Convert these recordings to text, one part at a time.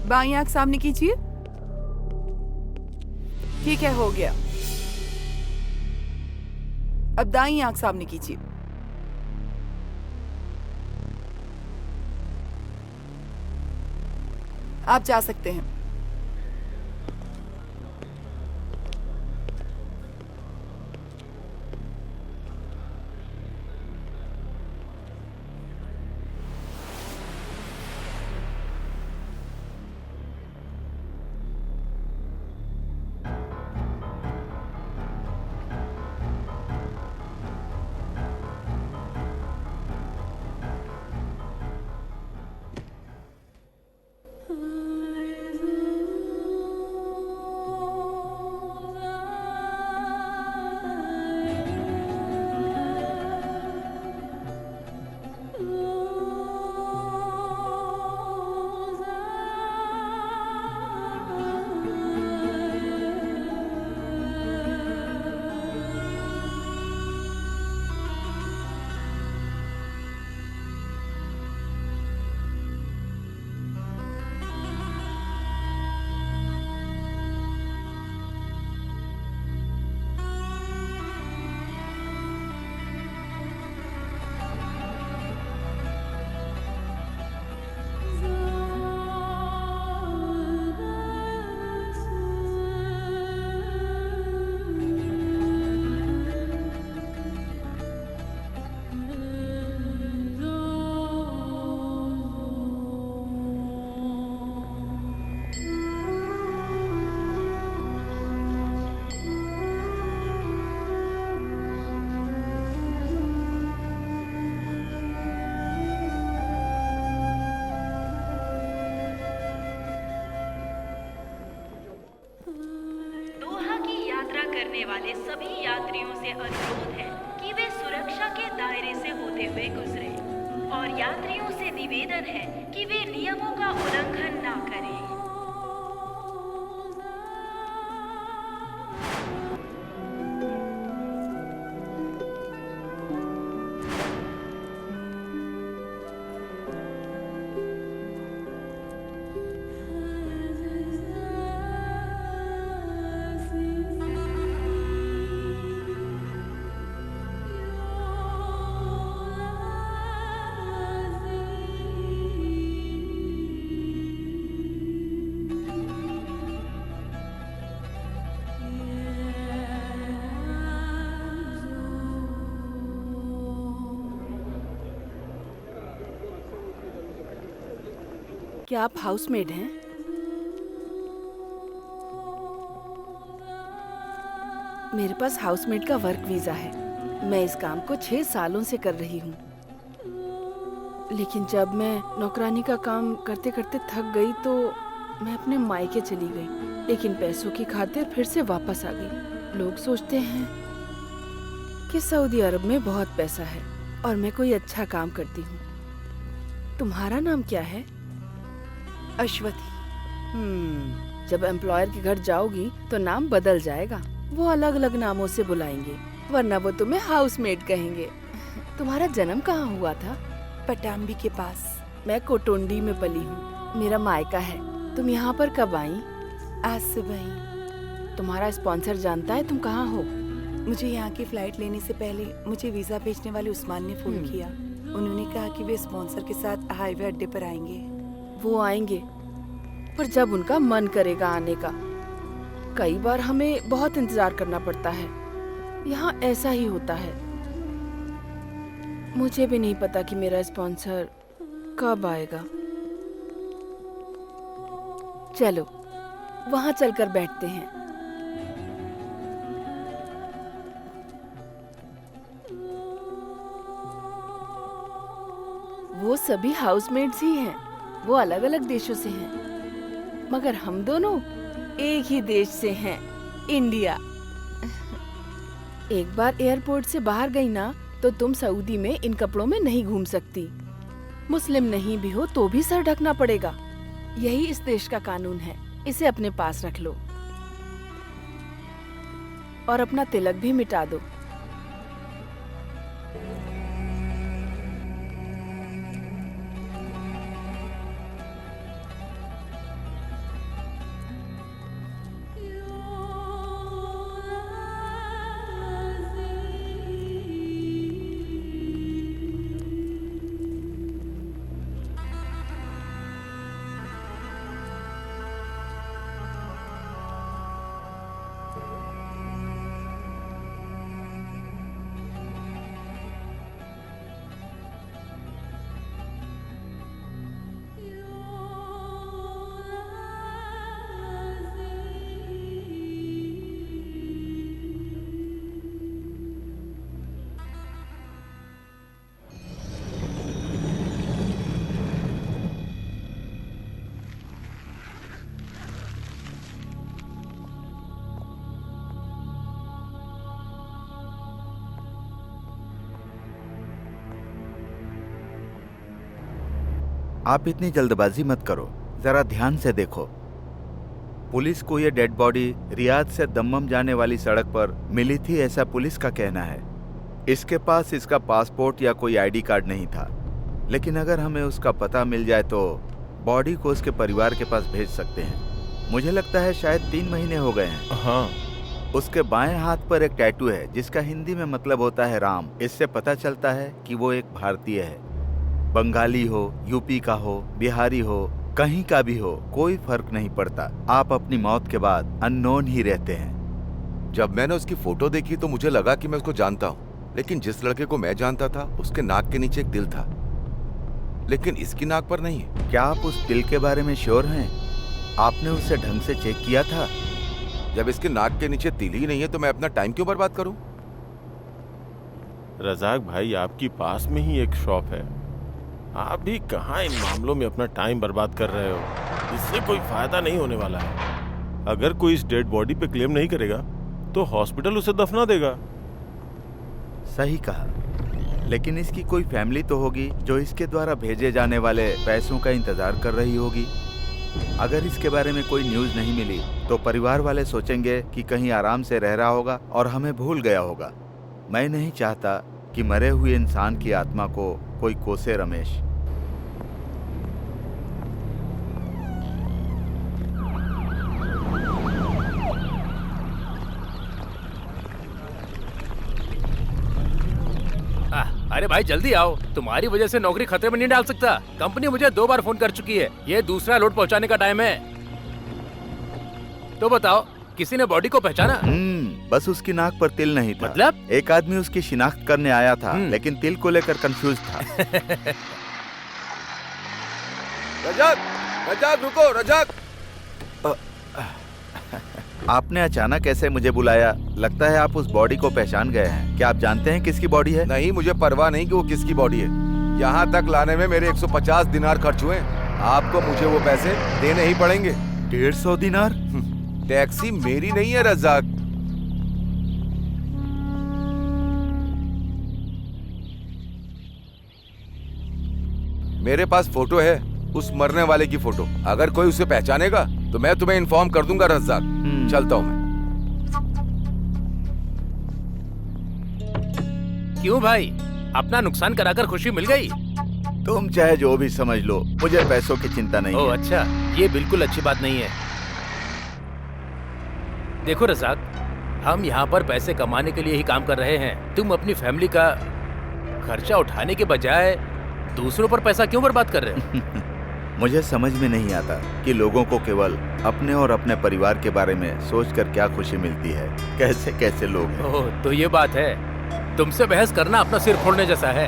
बाईं आंख सामने कीजिए। ठीक है, हो गया। अब दाईं आंख सामने कीजिए। आप जा सकते हैं। दोहा की यात्रा करने वाले सभी यात्रियों से अनुरोध है कि वे सुरक्षा के दायरे से होते हुए गुजरे और यात्रियों से निवेदन है कि वे नियमों का उल्लंघन ना करें। क्या आप हाउसमेड हैं? मेरे पास हाउसमेड का वर्क वीजा है। मैं इस काम को 6 सालों से कर रही हूँ। लेकिन जब मैं नौकरानी का काम करते करते थक गई तो मैं अपने मायके चली गई। लेकिन पैसों की खातिर फिर से वापस आ गई। लोग सोचते हैं कि सऊदी अरब में बहुत पैसा है और मैं कोई अच्छा काम करती हूँ। तुम्हारा नाम क्या है? अश्वथी। जब एम्प्लॉयर के घर जाओगी तो नाम बदल जाएगा। वो अलग अलग नामों से बुलाएंगे, वरना वो तुम्हें हाउसमेड कहेंगे। तुम्हारा जन्म कहाँ हुआ था? पटाम्बी के पास। मैं कोटुंडी में पली हूँ, मेरा मायका है। तुम यहाँ पर कब आई? आज सुबह ही। तुम्हारा स्पॉन्सर जानता है तुम कहाँ हो? मुझे यहाँ की फ्लाइट लेने से पहले मुझे वीजा भेजने वाले उस्मान ने फोन किया। उन्होंने कहा कि वे स्पॉन्सर के साथ हाईवे अड्डे पर आएंगे। वो आएंगे, पर जब उनका मन करेगा आने का। कई बार हमें बहुत इंतजार करना पड़ता है। यहाँ ऐसा ही होता है। मुझे भी नहीं पता कि मेरा स्पॉन्सर कब आएगा। चलो वहाँ चलकर बैठते हैं। वो सभी हाउसमेट्स ही हैं। वो अलग अलग देशों से हैं, मगर हम दोनों एक ही देश से हैं, इंडिया। एक बार एयरपोर्ट से बाहर गई ना तो तुम सऊदी में इन कपड़ों में नहीं घूम सकती। मुस्लिम नहीं भी हो तो भी सर ढकना पड़ेगा। यही इस देश का कानून है। इसे अपने पास रख लो और अपना तिलक भी मिटा दो। आप इतनी जल्दबाजी मत करो, जरा ध्यान से देखो। पुलिस को ये डेड बॉडी रियाद से दम्मम जाने वाली सड़क पर मिली थी, ऐसा पुलिस का कहना है। इसके पास इसका पासपोर्ट या कोई आईडी कार्ड नहीं था, लेकिन अगर हमें उसका पता मिल जाए तो बॉडी को उसके परिवार के पास भेज सकते हैं। मुझे लगता है शायद 3 महीने हो गए हैं। हाँ। उसके बाएं हाथ पर एक टैटू है जिसका हिंदी में मतलब होता है राम। इससे पता चलता है कि वो एक भारतीय है। बंगाली हो, यूपी का हो, बिहारी हो, कहीं का भी हो, कोई फर्क नहीं पड़ता। आप अपनी मौत के बाद अननोन ही रहते हैं। जब मैंने उसकी फोटो देखी तो मुझे लगा कि मैं उसको जानता हूँ, लेकिन जिस लड़के को मैं जानता था उसके नाक के नीचे एक दिल था, लेकिन इसकी नाक पर नहीं है। क्या आप उस दिल के बारे में श्योर हैं? आपने उसे ढंग से चेक किया था? जब इसके नाक के नीचे तिल ही नहीं है तो मैं अपना टाइम क्यों बर्बाद करूं? रजाक भाई, आपकी पास में ही एक शॉप है, आप भी कहाँ इन मामलों में अपना टाइम बर्बाद कर रहे हो? इससे कोई फायदा नहीं होने वाला है। अगर कोई इस डेड बॉडी पे क्लेम नहीं करेगा तो हॉस्पिटल उसे दफना देगा। सही कहा, लेकिन इसकी कोई फैमिली तो होगी जो इसके द्वारा भेजे जाने वाले पैसों का इंतजार कर रही होगी। अगर इसके बारे में कोई न्यूज़ नहीं मिली तो परिवार वाले सोचेंगे कि कहीं आराम से रह रहा होगा और हमें भूल गया होगा। मैं नहीं चाहता कि मरे हुए इंसान की आत्मा को कोई कोसे रमेश। अरे भाई जल्दी आओ, तुम्हारी वजह से नौकरी खतरे में नहीं डाल सकता। कंपनी मुझे 2 बार फोन कर चुकी है, ये दूसरा लोड पहुंचाने का टाइम है। तो बताओ, किसी ने बॉडी को पहचाना? बस उसकी नाक पर तिल नहीं था। मतलब? एक आदमी उसकी शिनाख्त करने आया था, लेकिन तिल को लेकर कंफ्यूज था। रजाक, रजाक रुको, रजाक। आपने अचानक ऐसे मुझे बुलाया, लगता है आप उस बॉडी को पहचान गए हैं। क्या आप जानते हैं किसकी बॉडी है? नहीं, मुझे परवाह नहीं कि वो किसकी बॉडी है। यहाँ तक लाने में मेरे 150 दिनार खर्च हुए। आपको मुझे वो पैसे देने ही पड़ेंगे। 150 दिनार? टैक्सी मेरी नहीं है रजाक। मेरे पास फोटो है, उस मरने वाले की फोटो। अगर कोई उसे पहचानेगा तो मैं तुम्हें इन्फॉर्म कर दूंगा रजाक। चलता हूँ मैं। क्यों भाई, अपना नुकसान कराकर खुशी मिल गई? तुम चाहे जो भी समझ लो, मुझे पैसों की चिंता नहीं ओह है। अच्छा, ये बिल्कुल अच्छी बात नहीं है। देखो रजाक, हम यहाँ पर पैसे कमाने के लिए ही काम कर रहे हैं। तुम अपनी फैमिली का खर्चा उठाने के बजाय दूसरों पर पैसा क्यों बर्बाद कर रहे हो? मुझे समझ में नहीं आता कि लोगों को केवल अपने और अपने परिवार के बारे में सोचकर क्या खुशी मिलती है। कैसे कैसे लोग हैं। ओह, तो ये बात है। तुमसे बहस करना अपना सिर फोड़ने जैसा है।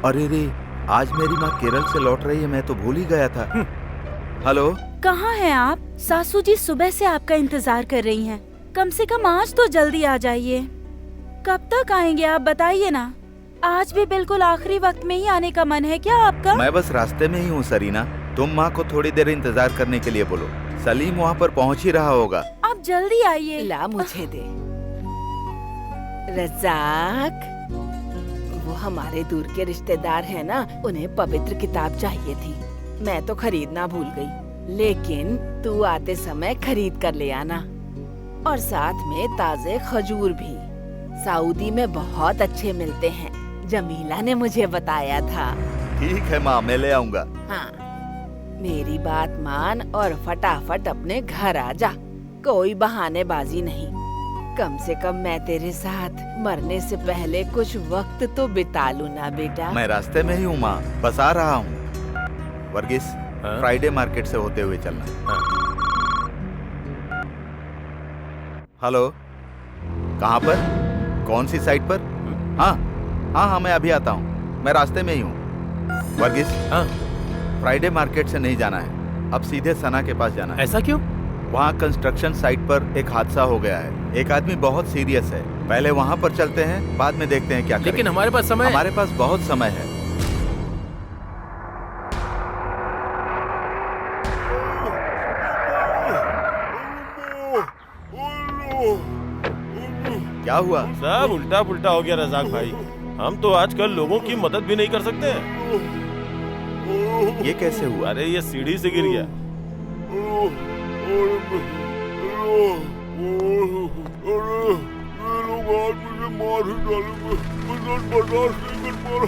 अरे रे, आज मेरी माँ केरल से लौट रही है, मैं तो भूल ही गया था। हेलो, कहाँ हैं आप? सासू जी सुबह से आपका इंतजार कर रही हैं। कम से कम आज तो जल्दी आ जाइए। कब तक आएंगे आप बताइए ना। आज भी बिल्कुल आखिरी वक्त में ही आने का मन है क्या आपका? मैं बस रास्ते में ही हूँ सरीना। तुम माँ को थोड़ी देर इंतजार करने के लिए बोलो, सलीम वहाँ पर पहुँच ही रहा होगा। आप जल्दी आइए। ला मुझे दे। रजाक, वो हमारे दूर के रिश्तेदार हैं ना, उन्हें पवित्र किताब चाहिए थी। मैं तो खरीदना भूल गई, लेकिन तू आते समय खरीद कर ले आना। और साथ में ताजे खजूर भी, सऊदी में बहुत अच्छे मिलते हैं। जमीला ने मुझे बताया था। ठीक है माँ, मैं ले आऊंगा। हाँ, मेरी बात मान और फटाफट अपने घर आ जा। कोई बहानेबाजी नहीं। कम से कम मैं तेरे साथ मरने से पहले कुछ वक्त तो बिता लूं ना बेटा। मैं रास्ते में ही हूँ माँ, बस आ रहा हूँ। वर्गीस, फ्राइडे मार्केट से होते हुए चलना। हेलो, कहाँ पर? कौन सी साइड पर? हाँ हाँ हाँ, मैं अभी आता हूँ, मैं रास्ते में ही हूँ। वर्गीस, हाँ, फ्राइडे मार्केट से नहीं जाना है, अब सीधे सना के पास जाना है। ऐसा क्यों? वहाँ कंस्ट्रक्शन साइट पर एक हादसा हो गया है। एक आदमी बहुत सीरियस है। पहले वहाँ पर चलते हैं, बाद में देखते हैं क्या करें। लेकिन हमारे पास समय है। हमारे पास बहुत समय है। क्या हुआ? सब उल्टा पुल्टा हो गया रजाक भाई। हम तो आजकल लोगों की मदद भी नहीं कर सकते हैं। ये कैसे हुआ? अरे ये सीढ़ी से गिर गया।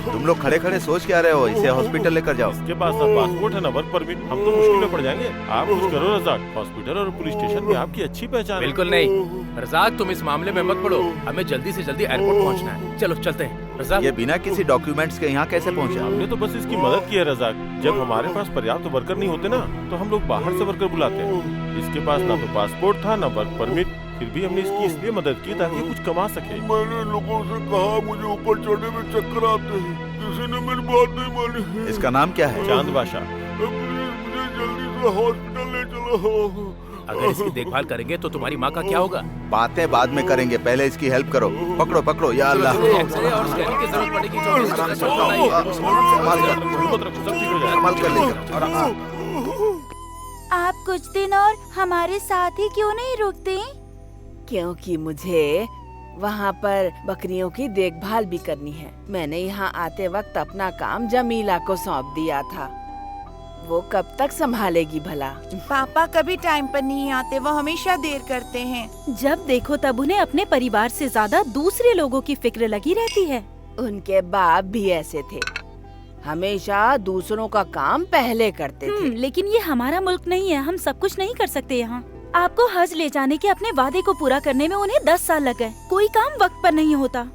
तुम लोग खड़े खड़े सोच क्या रहे हो? इसे हॉस्पिटल लेकर जाओ। इसके पास ना पासपोर्ट है ना वर्क परमिट, हम तो मुश्किल में पड़ जाएंगे। आप कुछ करो रजाक, हॉस्पिटल और पुलिस स्टेशन में आपकी अच्छी पहचान है। बिल्कुल नहीं रजाक, तुम इस मामले में मत पड़ो, हमें जल्दी से जल्दी एयरपोर्ट पहुंचना है। चलो चलते हैं रजाक। ये बिना किसी डॉक्यूमेंट्स के यहाँ कैसे पहुँचा? हमने तो बस इसकी मदद की है रजाक। जब हमारे पास पर्याप्त वर्कर नहीं होते ना, तो हम लोग बाहर से वर्कर बुलाते हैं। इसके पास ना तो पासपोर्ट था ना वर्क परमिट, फिर भी हमने इसकी इसलिए मदद की ताकि कुछ कमा सके। मैंने लोगों से कहा मुझे ऊपर चढ़ने में चक्कर आते हैं, किसी ने मेरी बात नहीं मानी। इसका नाम क्या है? चांद बादशाह। प्लीज मुझे जल्दी से हॉस्पिटल ले चलो। अगर इसकी देखभाल करेंगे तो तुम्हारी माँ का क्या होगा? बातें बाद में करेंगे, पहले इसकी हेल्प करो। पकड़ो पकड़ो, या अल्लाह। एक्सरे और स्कैनिंग की जरूरत पड़ेगी तो संभाल कर लेकर। आप कुछ दिन और हमारे साथ ही क्यों नहीं रुकते? क्योंकि मुझे वहाँ पर बकरियों की देखभाल भी करनी है। मैंने यहाँ आते वक्त अपना काम जमीला को सौंप दिया था। वो कब तक संभालेगी भला? पापा कभी टाइम पर नहीं आते, वो हमेशा देर करते हैं। जब देखो तब उन्हें अपने परिवार से ज्यादा दूसरे लोगों की फिक्र लगी रहती है। उनके बाप भी ऐसे थे, हमेशा दूसरों का काम पहले करते थे। लेकिन ये हमारा मुल्क नहीं है, हम सब कुछ नहीं कर सकते यहाँ। आपको हज ले जाने के अपने वादे को पूरा करने में उन्हें 10 साल लग गए। कोई काम वक्त पर नहीं होता।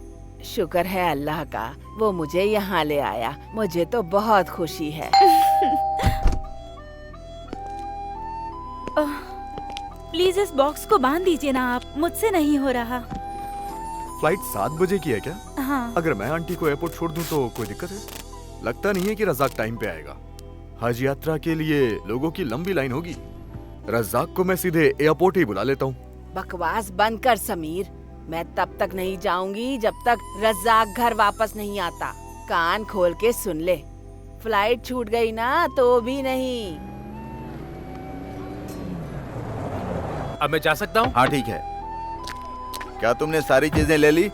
शुक्र है अल्लाह का, वो मुझे यहाँ ले आया। मुझे तो बहुत खुशी है। प्लीज इस बॉक्स को बांध दीजिए ना आप, मुझसे नहीं हो रहा। फ्लाइट 7 बजे की है क्या? हाँ। अगर मैं आंटी को एयरपोर्ट छोड़ दूं तो कोई दिक्कत है? लगता नहीं है कि रज़ाक टाइम पे आएगा। हज यात्रा के लिए लोगों की लंबी लाइन होगी। रज़ाक को मैं सीधे एयरपोर्ट ही बुला लेता हूँ। बकवास बंद कर समीर, मैं तब तक नहीं जाऊंगी जब तक रज़ाक घर वापस नहीं आता। कान खोल के सुन ले, फ्लाइट छूट गई ना तो भी नहीं। अब मैं जा सकता हूँ? हाँ ठीक है। क्या तुमने सारी चीजें ले ली?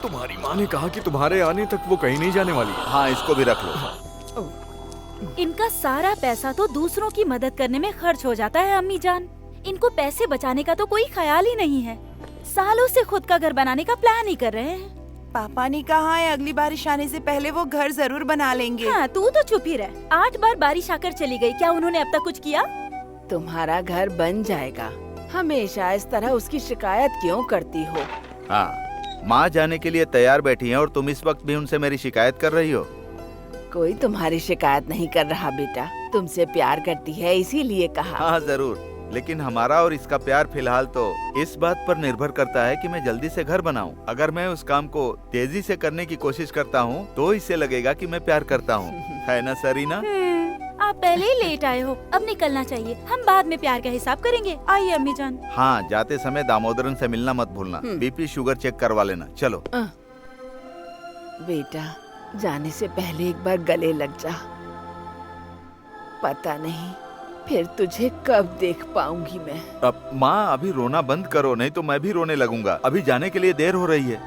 तुम्हारी माँ ने कहा कि तुम्हारे आने तक वो कहीं नहीं जाने वाली है। हाँ, इसको भी रख लो। इनका सारा पैसा तो दूसरों की मदद करने में खर्च हो जाता है अम्मी जान। इनको पैसे बचाने का तो कोई ख्याल ही नहीं है। सालों से खुद का घर बनाने का प्लान ही कर रहे हैं। पापा ने कहा है अगली बारिश आने से पहले वो घर जरूर बना लेंगे। हाँ, तू तो चुप ही रह। 8 बार बारिश आकर चली गई, क्या उन्होंने अब तक कुछ किया? तुम्हारा घर बन जाएगा। हमेशा इस तरह उसकी शिकायत क्यों करती हो? हाँ, माँ जाने के लिए तैयार बैठी हैं और तुम इस वक्त भी उनसे मेरी शिकायत कर रही हो। कोई तुम्हारी शिकायत नहीं कर रहा बेटा, तुमसे प्यार करती है इसीलिए कहा। हाँ जरूर, लेकिन हमारा और इसका प्यार फिलहाल तो इस बात पर निर्भर करता है कि मैं जल्दी से घर बनाऊं। अगर मैं उस काम को तेजी से करने की कोशिश करता हूं, तो इसे लगेगा कि मैं प्यार करता हूं। है ना सरीना? आप पहले ही लेट आए हो, अब निकलना चाहिए। हम बाद में प्यार का हिसाब करेंगे। आइए अम्मी जान। हाँ, जाते समय दामोदरन से मिलना मत भूलना। बीपी शुगर चेक करवा लेना। चलो। बेटा, जाने से पहले एक बार गले लग जा। पता नहीं फिर तुझे कब देख पाऊंगी मैं। अब माँ, अभी रोना बंद करो, नहीं तो मैं भी रोने लगूंगा। अभी जाने के लिए देर हो रही है।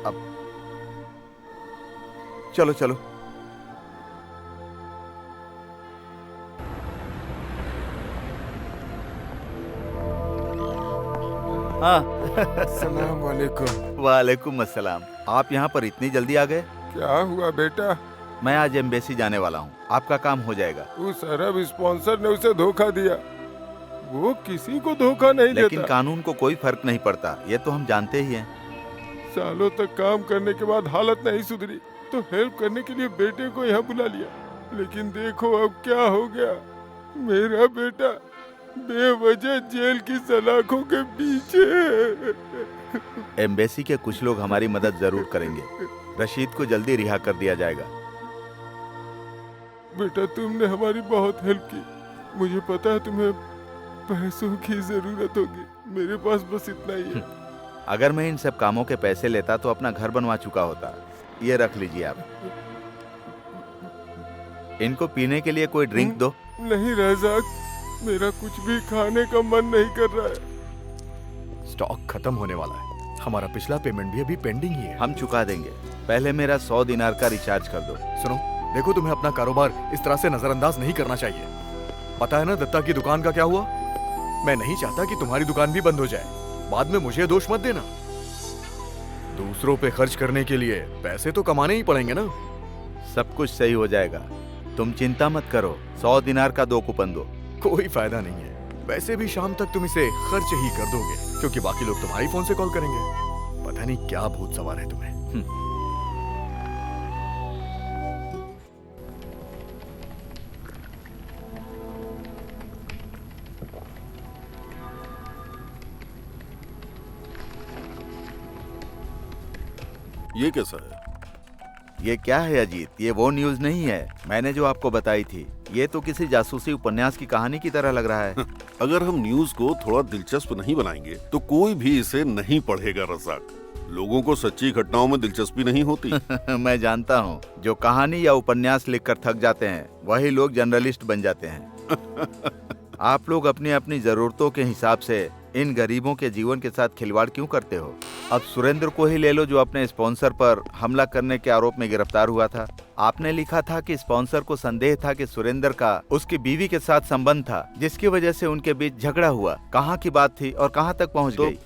अब चलो चलो। हाँ। अस्सलाम वालेकुम। वालेकुम अस्सलाम। आप यहाँ पर इतनी जल्दी आ गए? क्या हुआ बेटा? मैं आज एम्बेसी जाने वाला हूँ, आपका काम हो जाएगा। उस अरब स्पॉन्सर ने उसे धोखा दिया। वो किसी को धोखा नहीं देता। लेकिन कानून को कोई फर्क नहीं पड़ता, ये तो हम जानते ही हैं। सालों तक काम करने के बाद हालत नहीं सुधरी तो हेल्प करने के लिए बेटे को यहाँ बुला लिया। लेकिन देखो अब क्या हो गया। मेरा बेटा बेवजह जेल की सलाखों के पीछे। एम्बेसी के कुछ लोग हमारी मदद जरूर करेंगे। रशीद को जल्दी रिहा कर दिया जाएगा। बेटा, तुमने हमारी बहुत हेल्प की। मुझे पता है तुम्हें पैसों की जरूरत होगी। मेरे पास बस इतना ही है। अगर मैं इन सब कामों के पैसे लेता तो अपना घर बनवा चुका होता। ये रख लीजिए आप। इनको पीने के लिए कोई ड्रिंक दो। नहीं रज़ाक, मेरा कुछ भी खाने का मन नहीं कर रहा है। स्टॉक खत्म होने वाला है। हमारा पिछला पेमेंट भी अभी पेंडिंग ही है। हम चुका देंगे। पहले मेरा 100 दिनार का रिचार्ज कर दो। सुनो, देखो तुम्हें अपना कारोबार इस तरह से नजरअंदाज नहीं करना चाहिए। पता है ना दत्ता की दुकान का क्या हुआ? मैं नहीं चाहता कि तुम्हारी दुकान भी बंद हो जाए। बाद में मुझे दोष मत देना। दूसरों पे खर्च करने के लिए पैसे तो कमाने ही पड़ेंगे ना। सब कुछ सही हो जाएगा, तुम चिंता मत करो। 100 दिनार का 2 कूपन दो। कोई फायदा नहीं है। वैसे भी शाम तक तुम इसे खर्च ही कर दोगे, क्योंकि बाकी लोग तुम्हारे फोन से कॉल करेंगे। पता नहीं क्या भूत सवार है तुम्हें। ये कैसा है? ये क्या है अजीत? ये वो न्यूज़ नहीं है मैंने जो आपको बताई थी। ये तो किसी जासूसी उपन्यास की कहानी की तरह लग रहा है। अगर हम न्यूज को थोड़ा दिलचस्प नहीं बनाएंगे तो कोई भी इसे नहीं पढ़ेगा रज़ाक। लोगों को सच्ची घटनाओं में दिलचस्पी नहीं होती। मैं जानता हूँ, जो कहानी या उपन्यास लिखकर थक जाते हैं वही लोग जर्नलिस्ट बन जाते हैं। आप लोग अपनी अपनी जरूरतों के हिसाब से इन गरीबों के जीवन के साथ खिलवाड़ क्यों करते हो? अब सुरेंद्र को ही ले लो, जो अपने स्पॉन्सर पर हमला करने के आरोप में गिरफ्तार हुआ था। आपने लिखा था कि स्पॉन्सर को संदेह था कि सुरेंद्र का उसकी बीवी के साथ संबंध था, जिसकी वजह से उनके बीच झगड़ा हुआ। कहाँ की बात थी और कहाँ तक पहुँच गई?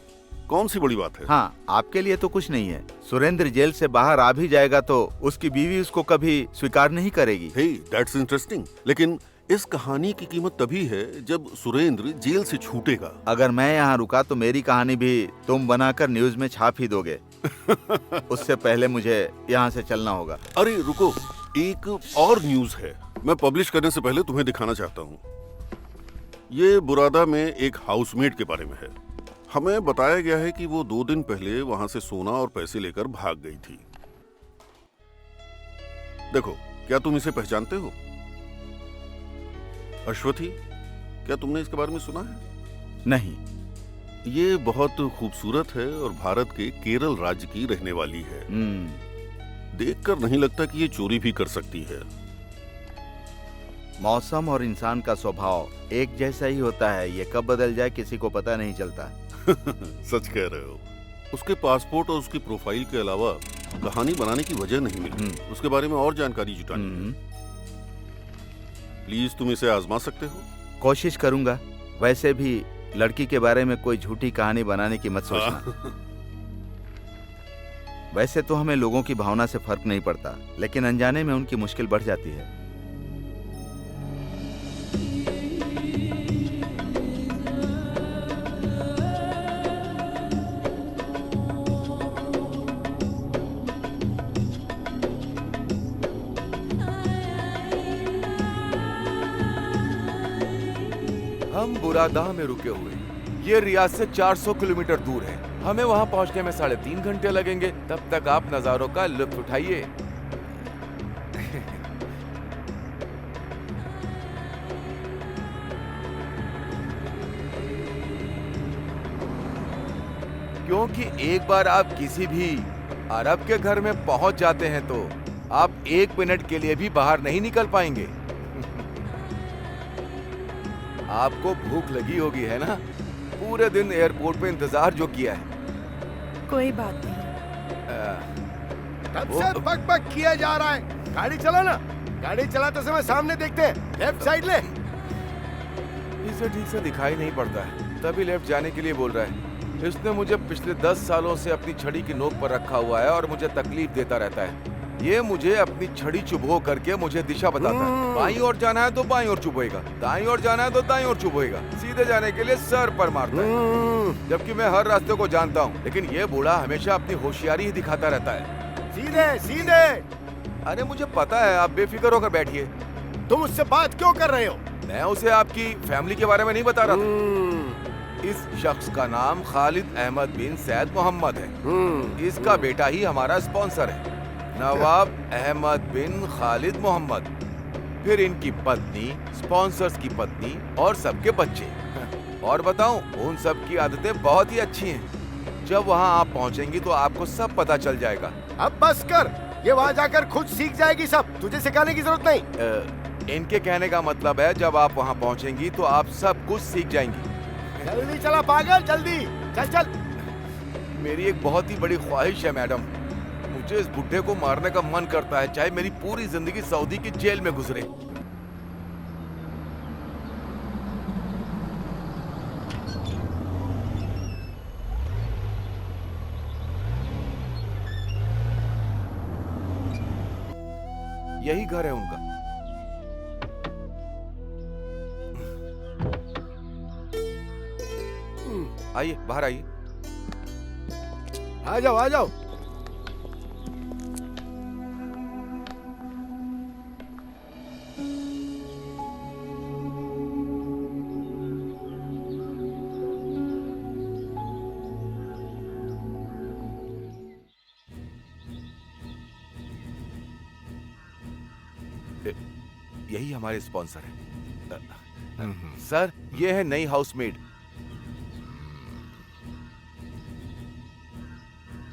कौन सी बड़ी बात है? हाँ, आपके लिए तो कुछ नहीं है। सुरेंद्र जेल से बाहर आ भी जाएगा तो उसकी बीवी उसको कभी स्वीकार नहीं करेगी। हे, दैट्स इंटरेस्टिंग। लेकिन इस कहानी की कीमत तभी है जब सुरेंद्र जेल से छूटेगा। अगर मैं यहाँ रुका तो मेरी कहानी भी तुम बनाकर न्यूज में छाप ही दोगे। उससे पहले मुझे यहाँ से चलना होगा। अरे रुको, एक और न्यूज है, मैं पब्लिश करने से पहले तुम्हें दिखाना चाहता हूँ। ये बुरादा में एक हाउसमेट के बारे में है। हमें बताया गया है कि वो 2 दिन पहले वहां से सोना और पैसे लेकर भाग गई थी। देखो, क्या तुम इसे पहचानते हो? अश्वथी, क्या तुमने इसके बारे में सुना है? नहीं। ये बहुत खूबसूरत है और भारत के केरल राज्य की रहने वाली है। देखकर नहीं लगता कि ये चोरी भी कर सकती है। मौसम और इंसान का स्वभाव एक जैसा ही होता है, ये कब बदल जाए किसी को पता नहीं चलता। सच कह रहे हो। उसके पासपोर्ट और उसकी प्रोफाइल के अलावा कहानी बनाने की वजह नहीं मिली। उसके बारे में और जानकारी जुटानी है। प्लीज तुम इसे आजमा सकते हो? कोशिश करूंगा। वैसे भी लड़की के बारे में कोई झूठी कहानी बनाने की मत सोचना। वैसे तो हमें लोगों की भावना से फर्क नहीं पड़ता, लेकिन अनजाने में उनकी मुश्किल बढ़ जाती है। हम बुरादा में रुके हुए। ये रियाद से 400 किलोमीटर दूर है। हमें वहां पहुंचने में 3.5 घंटे लगेंगे। तब तक आप नजारों का लुत्फ उठाइए। क्योंकि एक बार आप किसी भी अरब के घर में पहुंच जाते हैं तो आप 1 मिनट के लिए भी बाहर नहीं निकल पाएंगे। आपको भूख लगी होगी, है ना? पूरे दिन एयरपोर्ट पे इंतजार जो किया है। कोई बात नहीं। कब से बक किया जा रहा है? गाड़ी चला ना। गाड़ी चलाते समय सामने देखते हैं, लेफ्ट साइड ले। इसे ठीक से दिखाई नहीं पड़ता है, तभी लेफ्ट जाने के लिए बोल रहा है। इसने मुझे पिछले 10 सालों से अपनी छड़ी की नोक पर रखा हुआ है और मुझे तकलीफ देता रहता है। ये मुझे अपनी छड़ी चुभो करके मुझे दिशा बताता है। बाईं ओर जाना है तो बाईं ओर चुभोएगा, दाईं ओर जाना है तो दाईं ओर चुभोएगा। सीधे जाने के लिए सर पर मारता है, जबकि मैं हर रास्ते को जानता हूँ। लेकिन ये बूढ़ा हमेशा अपनी होशियारी ही दिखाता रहता है। सीधे सीधे। अरे मुझे पता है, आप बेफिक्र होकर बैठिए। तुम उससे बात क्यों कर रहे हो? मैं उसे आपकी फैमिली के बारे में नहीं बता रहा था। इस शख्स का नाम खालिद अहमद बिन सैद मोहम्मद है। इसका बेटा ही हमारा स्पॉन्सर है, नवाब अहमद बिन खालिद मोहम्मद। फिर इनकी पत्नी, स्पॉन्सर्स की पत्नी और सबके बच्चे। और बताऊं, उन सब की आदतें बहुत ही अच्छी हैं। जब वहां आप पहुंचेंगी तो आपको सब पता चल जाएगा। अब बस कर, ये वहाँ जाकर खुद सीख जाएगी सब, तुझे सिखाने की जरूरत नहीं। इनके कहने का मतलब है जब आप वहां पहुंचेंगी तो आप सब कुछ सीख जाएंगी। जल्दी चला पागल, जल्दी चल चल। मेरी एक बहुत ही बड़ी ख्वाहिश है मैडम, मुझे इस बुड्ढे को मारने का मन करता है, चाहे मेरी पूरी जिंदगी सऊदी की जेल में गुजरे। यही घर है उनका। आइए, बाहर आइए। आ जाओ आ जाओ। यही हमारे स्पॉन्सर है। सर, ये है नई हाउसमेड।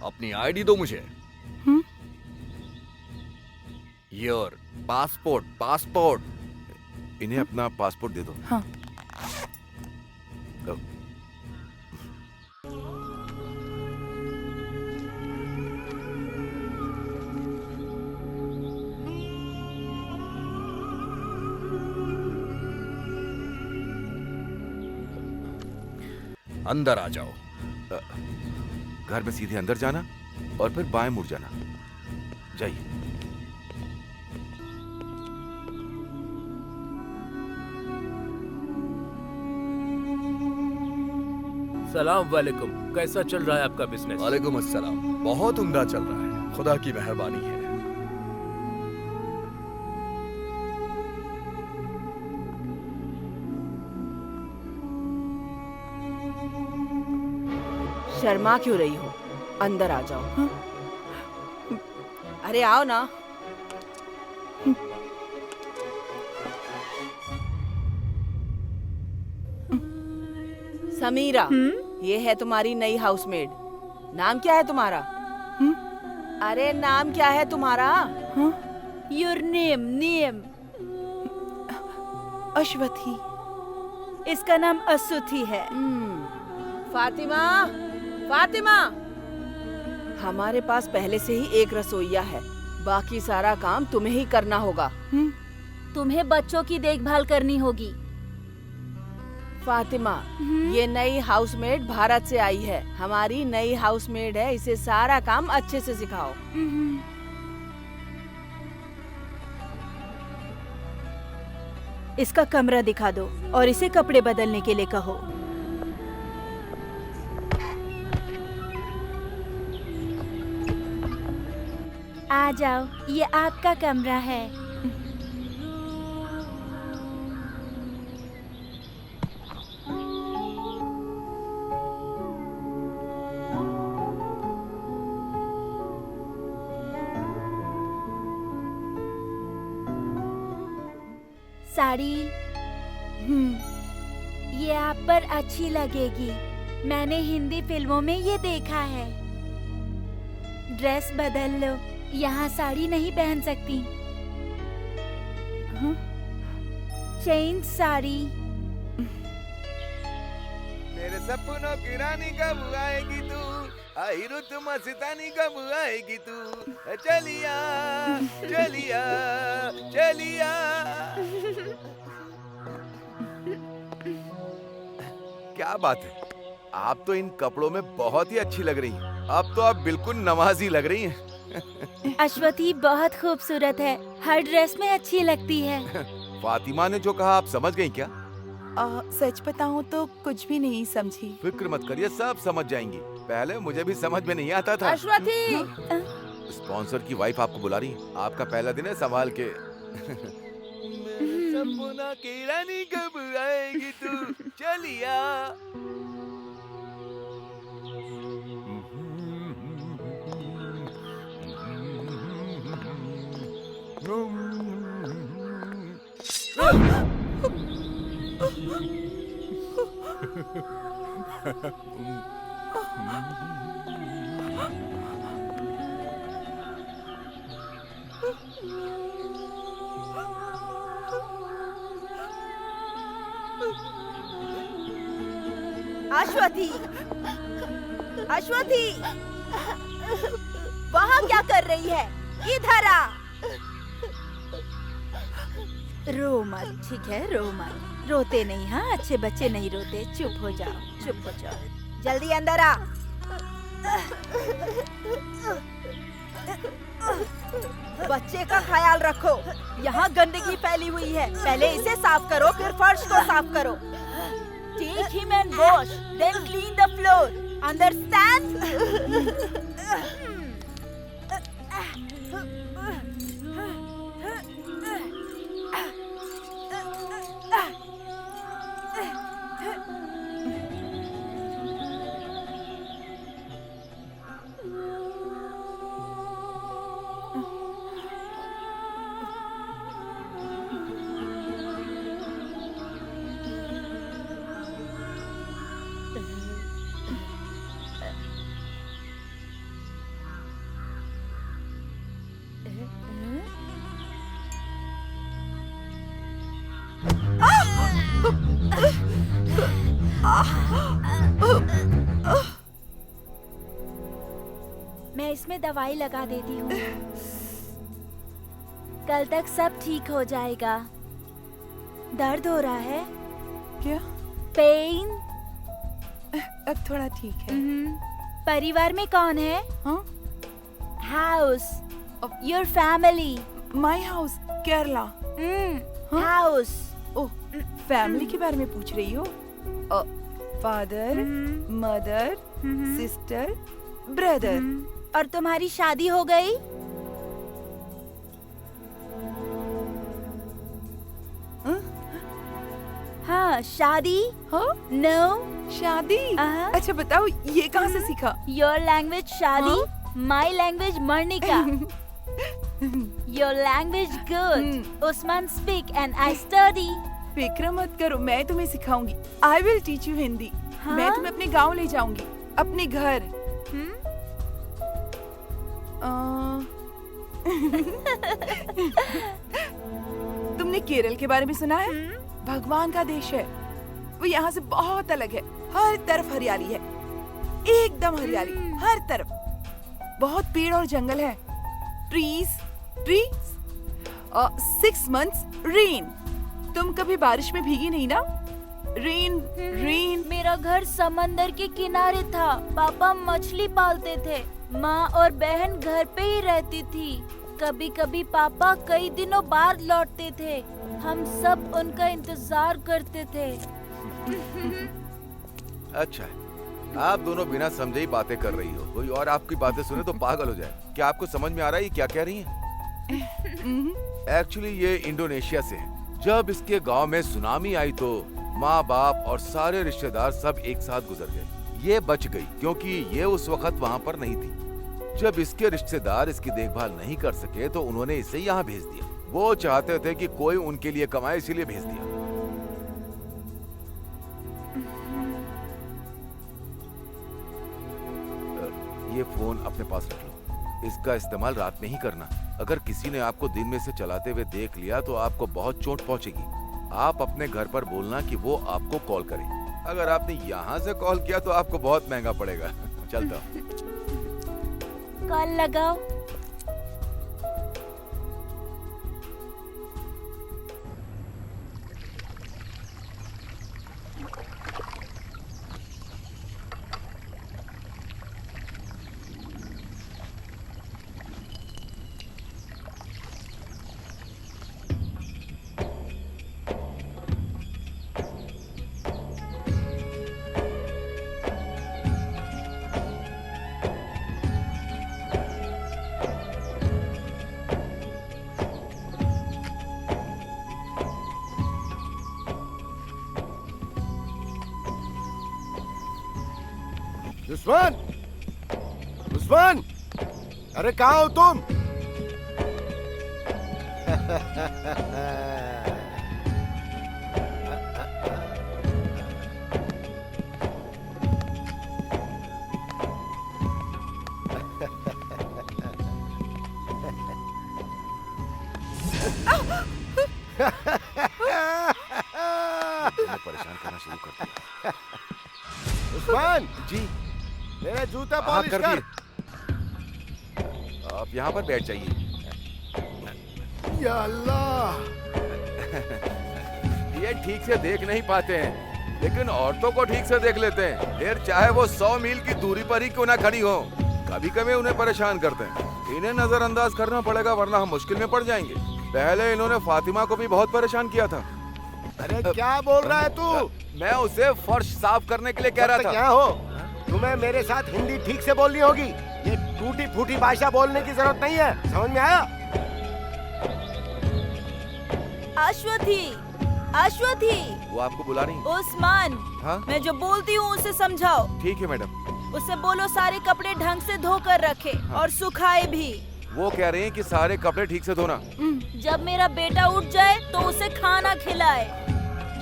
अपनी आईडी दो मुझे। Your passport. इन्हें अपना पासपोर्ट दे दो। हाँ। लो। अंदर आ जाओ। घर में सीधे अंदर जाना और फिर बाएं मुड़ जाना। जाइए। सलाम वालेकुम। कैसा चल रहा है आपका बिजनेस? वालेकुम अस्सलाम। बहुत उम्दा चल रहा है, खुदा की मेहरबानी है। शर्मा क्यों रही हो? अंदर आ जाओ। अरे आओ ना। समीरा, ये है तुम्हारी नई हाउसमेड। नाम क्या है तुम्हारा? अरे नाम क्या है तुम्हारा? Your name. अश्वथी। इसका नाम असुथी है। फातिमा, फातिमा, हमारे पास पहले से ही एक रसोइया है, बाकी सारा काम तुम्हें ही करना होगा। तुम्हें बच्चों की देखभाल करनी होगी। फातिमा, ये नई हाउसमेड भारत से आई है, हमारी नई हाउसमेड है, इसे सारा काम अच्छे से सिखाओ। इसका कमरा दिखा दो और इसे कपड़े बदलने के लिए कहो। आ जाओ, ये आपका कमरा है। साड़ी ये आप पर अच्छी लगेगी। मैंने हिंदी फिल्मों में ये देखा है। ड्रेस बदल लो, यहाँ साड़ी नहीं पहन सकती। चेंज साड़ी। मेरे सपनों की रानी कब आएगी तू, आई रुत मस्तानी कब आएगी तू, चलिया चलिया चलिया। क्या बात है, आप तो इन कपड़ों में बहुत ही अच्छी लग रही हैं। अब तो आप बिल्कुल नमाजी लग रही हैं। अश्वथी बहुत खूबसूरत है, हर ड्रेस में अच्छी लगती है। फातिमा ने जो कहा आप समझ गई क्या? सच बताऊं तो कुछ भी नहीं समझी। फिक्र मत करिए, सब समझ जाएंगी। पहले मुझे भी समझ में नहीं आता था। अश्वथी, स्पॉन्सर की वाइफ आपको बुला रही है। आपका पहला दिन है, संभाल के। सपना की रानी कब आएगी तू, चलिया। अश्वथी, अश्वथी, वहाँ क्या कर रही है? इधर आ। रो मत, ठीक है, रो मत। रोते नहीं, हाँ, अच्छे बच्चे नहीं रोते। चुप हो जाओ, चुप हो जाओ। जल्दी अंदर आ। बच्चे का ख्याल रखो। यहाँ गंदगी फैली हुई है। पहले इसे साफ करो, फिर फर्श को साफ करो। Take him and wash, then clean the floor. Understand? मैं इसमें दवाई लगा देती हूँ। कल तक सब ठीक हो जाएगा। दर्द हो रहा है क्या? पेन? अब थोड़ा ठीक है। परिवार में कौन है? House, your family. My house, Kerala. House. Oh, family के बारे में पूछ रही हो? Father, mother, sister, brother. और तुम्हारी शादी हो गई? हाँ, शादी? नो शादी? अच्छा बताओ, ये कहाँ से सीखा? योर लैंग्वेज शादी, माई लैंग्वेज मर्निका। Your language good. Usman speak and I study. फिक्र मत करो, मैं तुम्हें सिखाऊंगी। I will teach you Hindi. मैं तुम्हें अपने गांव ले जाऊंगी, अपने घर। तुमने केरल के बारे में सुना है? भगवान का देश है। वो यहाँ से बहुत अलग है। हर तरफ हरियाली है, एकदम हरियाली, हर तरफ। बहुत पेड़ और जंगल है। Trees, trees. 6 months rain. तुम कभी बारिश में भीगी नहीं ना? Rain, rain. मेरा घर समंदर के किनारे था। पापा मछली पालते थे। माँ और बहन घर पे ही रहती थी। कभी कभी पापा कई दिनों बाद लौटते थे। हम सब उनका इंतजार करते थे। अच्छा, आप दोनों बिना समझे ही बातें कर रही हो। कोई और आपकी बातें सुने तो पागल हो जाए। क्या आपको समझ में आ रहा है ये क्या कह रही हैं? एक्चुअली ये इंडोनेशिया से है। जब इसके गांव में सुनामी आई तो माँ बाप और सारे रिश्तेदार सब एक साथ गुजर गए। ये बच गई क्योंकि ये उस वक्त वहाँ पर नहीं थी। जब इसके रिश्तेदार इसकी देखभाल नहीं कर सके तो उन्होंने इसे यहाँ भेज दिया। वो चाहते थे कि कोई उनके लिए कमाए, इसीलिए भेज दिया। ये फोन अपने पास रख लो। इसका इस्तेमाल रात में ही करना। अगर किसी ने आपको दिन में से चलाते हुए देख लिया तो आपको बहुत चोट पहुंचेगी। आप अपने घर पर बोलना कि वो आपको कॉल करे। अगर आपने यहाँ से कॉल किया तो आपको बहुत महंगा पड़ेगा। चलता हूँ। कॉल लगाओ। उस्मान, उस्मान, अरे कहाँ हो तुम? परेशान करना शुरू कर दिया। उस्मान जी, मेरा जूता हाँ, पॉलिश कर कर। आप यहाँ पर बैठ जाइए। या अल्लाह, ये ठीक से देख नहीं पाते हैं, लेकिन औरतों को ठीक से देख लेते हैं, फिर चाहे वो 100 मील की दूरी पर ही क्यों ना खड़ी हो। कभी कभी उन्हें परेशान करते हैं, इन्हें नजरअंदाज करना पड़ेगा वरना हम मुश्किल में पड़ जाएंगे। पहले इन्होंने फातिमा को भी बहुत परेशान किया था। अरे क्या बोल रहा है तू? मैं उसे फर्श साफ करने के लिए कह रहा था। क्या हो, तुम्हें मेरे साथ हिंदी ठीक से बोलनी होगी, ये टूटी फूटी भाषा बोलने की जरूरत नहीं है, समझ में आया? अश्वथी, अश्वथी, वो आपको बुला रही है। उस्मान, हाँ? मैं जो बोलती हूँ उसे समझाओ। ठीक है मैडम। उसे बोलो सारे कपड़े ढंग से धो कर रखे, हाँ। और सुखाए भी। वो कह रहे हैं कि सारे कपड़े ठीक से धोना। जब मेरा बेटा उठ जाए तो उसे खाना खिलाए।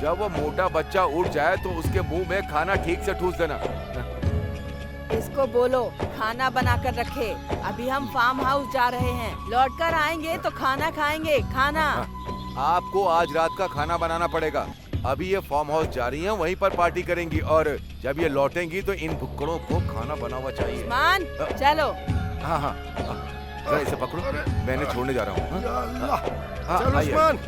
जब वो मोटा बच्चा उठ जाए तो उसके मुंह में खाना ठीक से ठूस देना। इसको बोलो खाना बना कर रखे। अभी हम फार्म हाउस जा रहे हैं, लौट कर आएंगे तो खाना खाएंगे। खाना आपको आज रात का खाना बनाना पड़ेगा। अभी ये फार्म हाउस जा रही हैं, वहीं पर पार्टी करेंगी, और जब ये लौटेंगी तो इन भुक्कड़ों को खाना बना हुआ चाहिए। उस्मान, चलो। हाँ हाँ, जरा इसे पकड़ो, मैं इन्हें छोड़ने जा रहा हूँ। या अल्लाह, हाँ, चल आइए। Usman.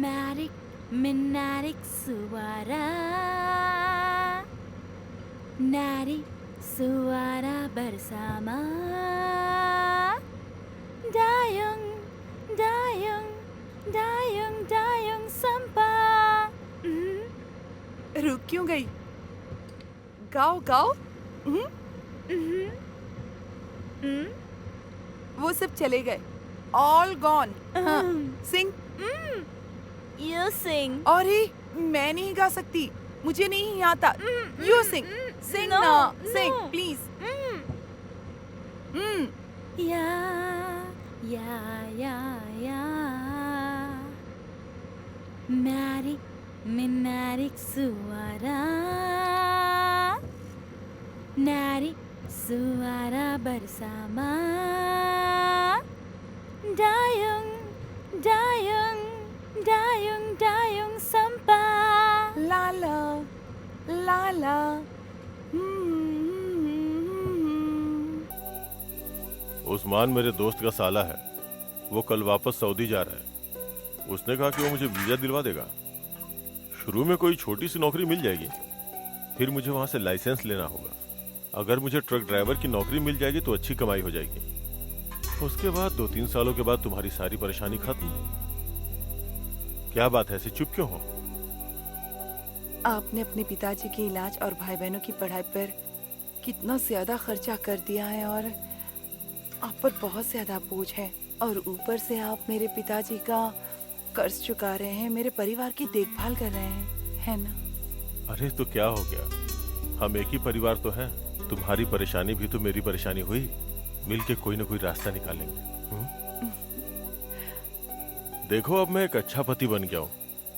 Marik, menarik suara, nari suara bersama, dayung, dayung, dayung, dayung sampah. रुक क्यों गई? गाओ गाओ। वो सब चले गए, ऑल गॉन। हाँ, सिंग। You sing. और ही मैं नहीं गा सकती, मुझे नहीं आता। यू सिंग, सिंग No, ना, no. Sing please. Ya, ya, ya, ya. Menarik, menarik suara, narik suara bersama, dayung, dayung, dayung, dayung sampah. लाला लाला। उस्मान मेरे दोस्त का साला है, वो कल वापस सऊदी जा रहा है। उसने कहा कि वो मुझे वीजा दिलवा देगा। शुरू में कोई छोटी सी नौकरी मिल जाएगी, फिर मुझे वहां से लाइसेंस लेना होगा। अगर मुझे ट्रक ड्राइवर की नौकरी मिल जाएगी तो अच्छी कमाई हो जाएगी। उसके बाद 2-3 सालों के बाद तुम्हारी सारी परेशानी खत्म। क्या बात है, ऐसे चुप क्यों हो? आपने अपने पिताजी के इलाज और भाई बहनों की पढ़ाई पर कितना ज्यादा खर्चा कर दिया है, और आप पर बहुत ज्यादा बोझ है, और ऊपर से आप मेरे पिताजी का कर्ज चुका रहे हैं, मेरे परिवार की देखभाल कर रहे हैं, है ना? अरे तो क्या हो गया, हम एक ही परिवार तो हैं। तुम्हारी परेशानी भी तो मेरी परेशानी हुई, मिलके कोई ना कोई रास्ता निकालेंगे। देखो अब मैं एक अच्छा पति बन गया हूँ,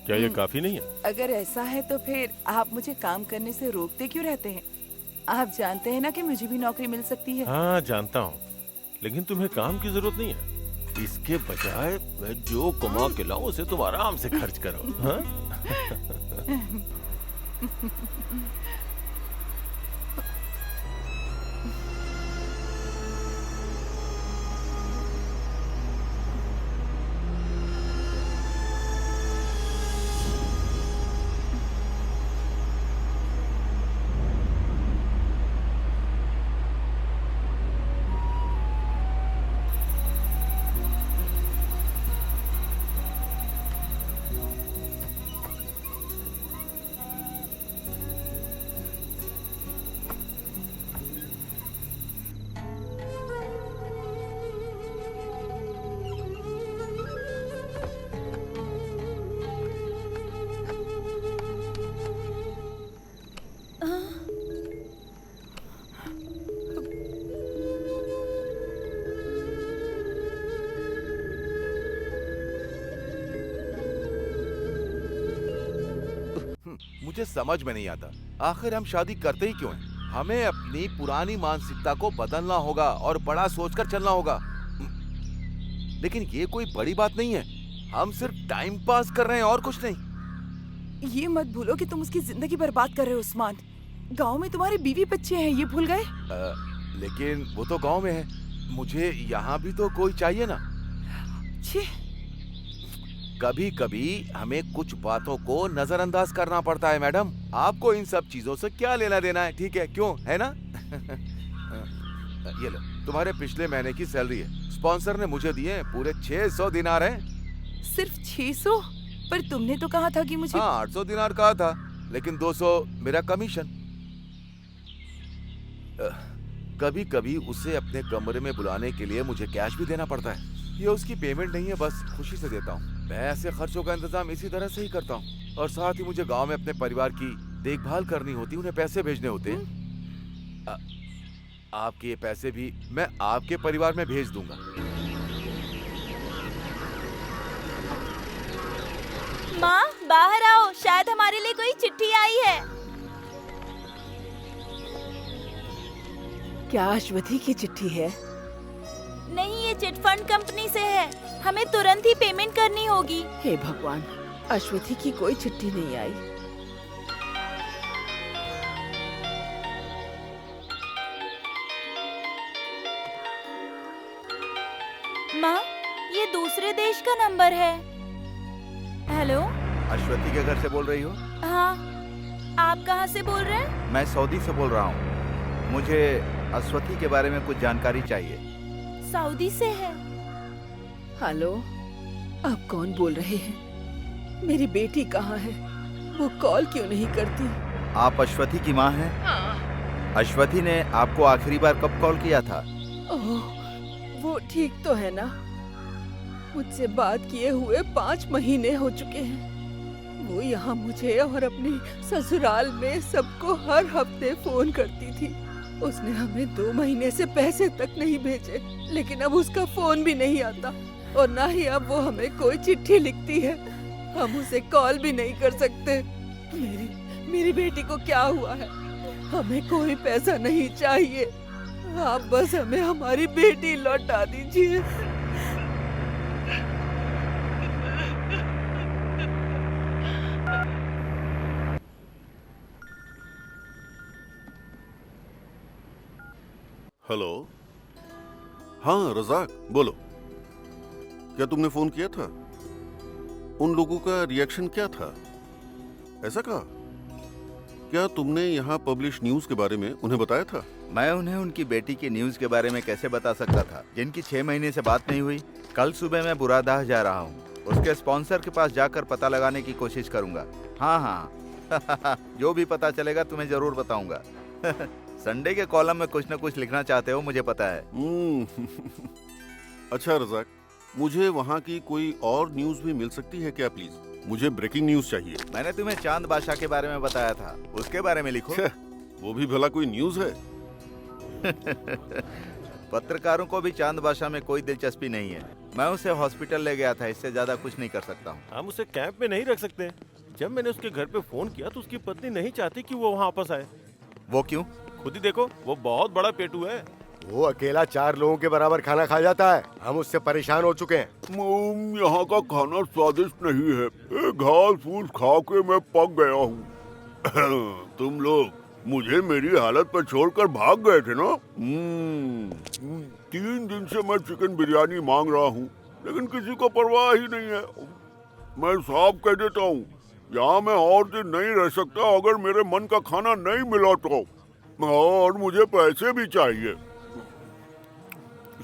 क्या ये काफी नहीं है? अगर ऐसा है तो फिर आप मुझे काम करने से रोकते क्यों रहते हैं? आप जानते हैं ना कि मुझे भी नौकरी मिल सकती है। हाँ जानता हूँ, लेकिन तुम्हें काम की जरूरत नहीं है। इसके बजाय मैं जो कमा के लाऊं उसे तुम आराम से खर्च करो। हाँ? मुझे समझ में नहीं आता, आखिर हम शादी करते ही क्यों हैं? हमें अपनी पुरानी मानसिकता को बदलना होगा और बड़ा सोचकर चलना होगा। लेकिन ये कोई बड़ी बात नहीं है, हम सिर्फ टाइम पास कर रहे हैं और कुछ नहीं। ये मत भूलो कि तुम उसकी जिंदगी बर्बाद कर रहे हो उस्मान। गांव में तुम्हारे बीवी बच्चे हैं, ये भूल गए? लेकिन वो तो गांव में है, मुझे यहाँ भी तो कोई चाहिए ना। छी। कभी कभी हमें कुछ बातों को नजरअंदाज करना पड़ता है मैडम। आपको इन सब चीजों से क्या लेना देना है, ठीक है? क्यों, है ना? ये लो, तुम्हारे पिछले महीने की सैलरी है, स्पॉन्सर ने मुझे दिए, पूरे 600 दिनार हैं। सिर्फ 600? पर तुमने तो कहा था कि मुझे। हाँ, 800 दिनार कहा था, लेकिन 200 मेरा कमीशन। कभी कभी उसे अपने कमरे में बुलाने के लिए मुझे कैश भी देना पड़ता है। ये उसकी पेमेंट नहीं है, बस खुशी से देता हूँ। मैं ऐसे खर्चों का इंतजाम इसी तरह से ही करता हूँ। और साथ ही मुझे गांव में अपने परिवार की देखभाल करनी होती, उन्हें पैसे भेजने होते। आपके ये पैसे भी मैं आपके परिवार में भेज दूंगा। माँ, बाहर आओ, शायद हमारे लिए कोई चिट्ठी आई है। क्या अश्वथी की चिट्ठी है? नहीं, ये चिट फंड कंपनी से है, हमें तुरंत ही पेमेंट करनी होगी। हे भगवान, अश्वथी की कोई चिट्ठी नहीं आई। माँ, ये दूसरे देश का नंबर है। हेलो, अश्वथी के घर से बोल रही हो? हाँ, आप कहाँ से बोल रहे हैं? मैं सऊदी से बोल रहा हूँ। मुझे अश्वथी के बारे में कुछ जानकारी चाहिए। सऊदी से है। हेलो, आप कौन बोल रहे हैं? मेरी बेटी कहाँ है? वो कॉल क्यों नहीं करती? आप अश्वथी की माँ हैं? हाँ। अश्वथी ने आपको आखिरी बार कब कॉल किया था? ओह, वो ठीक तो है ना? मुझसे बात किए हुए 5 महीने हो चुके हैं। वो यहाँ मुझे और अपनी ससुराल में सबको हर हफ्ते फोन करती थी। उसने हमें 2 महीने से पैसे तक नहीं भेजे, लेकिन अब उसका फोन भी नहीं आता और ना ही अब वो हमें कोई चिट्ठी लिखती है। हम उसे कॉल भी नहीं कर सकते। मेरी बेटी को क्या हुआ है? हमें कोई पैसा नहीं चाहिए, आप बस हमें हमारी बेटी लौटा दीजिए। हेलो। हाँ रजाक, बोलो। क्या तुमने फोन किया था? उन लोगों का रिएक्शन क्या था? ऐसा कहा? क्या तुमने यहाँ पब्लिश न्यूज के बारे में उन्हें बताया था? मैं उन्हें उनकी बेटी की न्यूज के बारे में कैसे बता सकता था, जिनकी 6 महीने से बात नहीं हुई। कल सुबह मैं बुरादाह जा रहा हूँ, उसके स्पॉन्सर के पास जाकर पता लगाने की कोशिश करूंगा। हाँ जो भी पता चलेगा तुम्हें जरूर बताऊंगा। संडे के कॉलम में कुछ न कुछ लिखना चाहते हो, मुझे पता है। अच्छा रजाक, मुझे वहाँ की कोई और न्यूज भी मिल सकती है क्या प्लीज? मुझे ब्रेकिंग न्यूज चाहिए। मैंने तुम्हें चांद बादशाह के बारे में बताया था, उसके बारे में लिखो। वो भी भला कोई न्यूज है? पत्रकारों को भी चांद बादशाह में कोई दिलचस्पी नहीं है। मैं उसे हॉस्पिटल ले गया था, इससे ज्यादा कुछ नहीं कर सकता हूँ। हम उसे कैंप में नहीं रख सकते। जब मैंने उसके घर पे फोन किया तो उसकी पत्नी नहीं चाहती कि वो वहाँ वापस आए। वो क्यों? खुद ही देखो, वो बहुत बड़ा पेटू है। वो अकेला 4 लोगों के बराबर खाना खा जाता है। हम उससे परेशान हो चुके हैं। यहाँ का खाना स्वादिष्ट नहीं है। घास फूस खा के मैं पक गया हूँ। तुम लोग मुझे मेरी हालत पर छोड़कर भाग गए थे ना? 3 दिन से मैं चिकन बिरयानी मांग रहा हूँ, लेकिन किसी को परवाह ही नहीं है। मैं साफ कह देता हूँ, यहाँ मैं और दिन नहीं रह सकता अगर मेरे मन का खाना नहीं मिला तो। और मुझे पैसे भी चाहिए।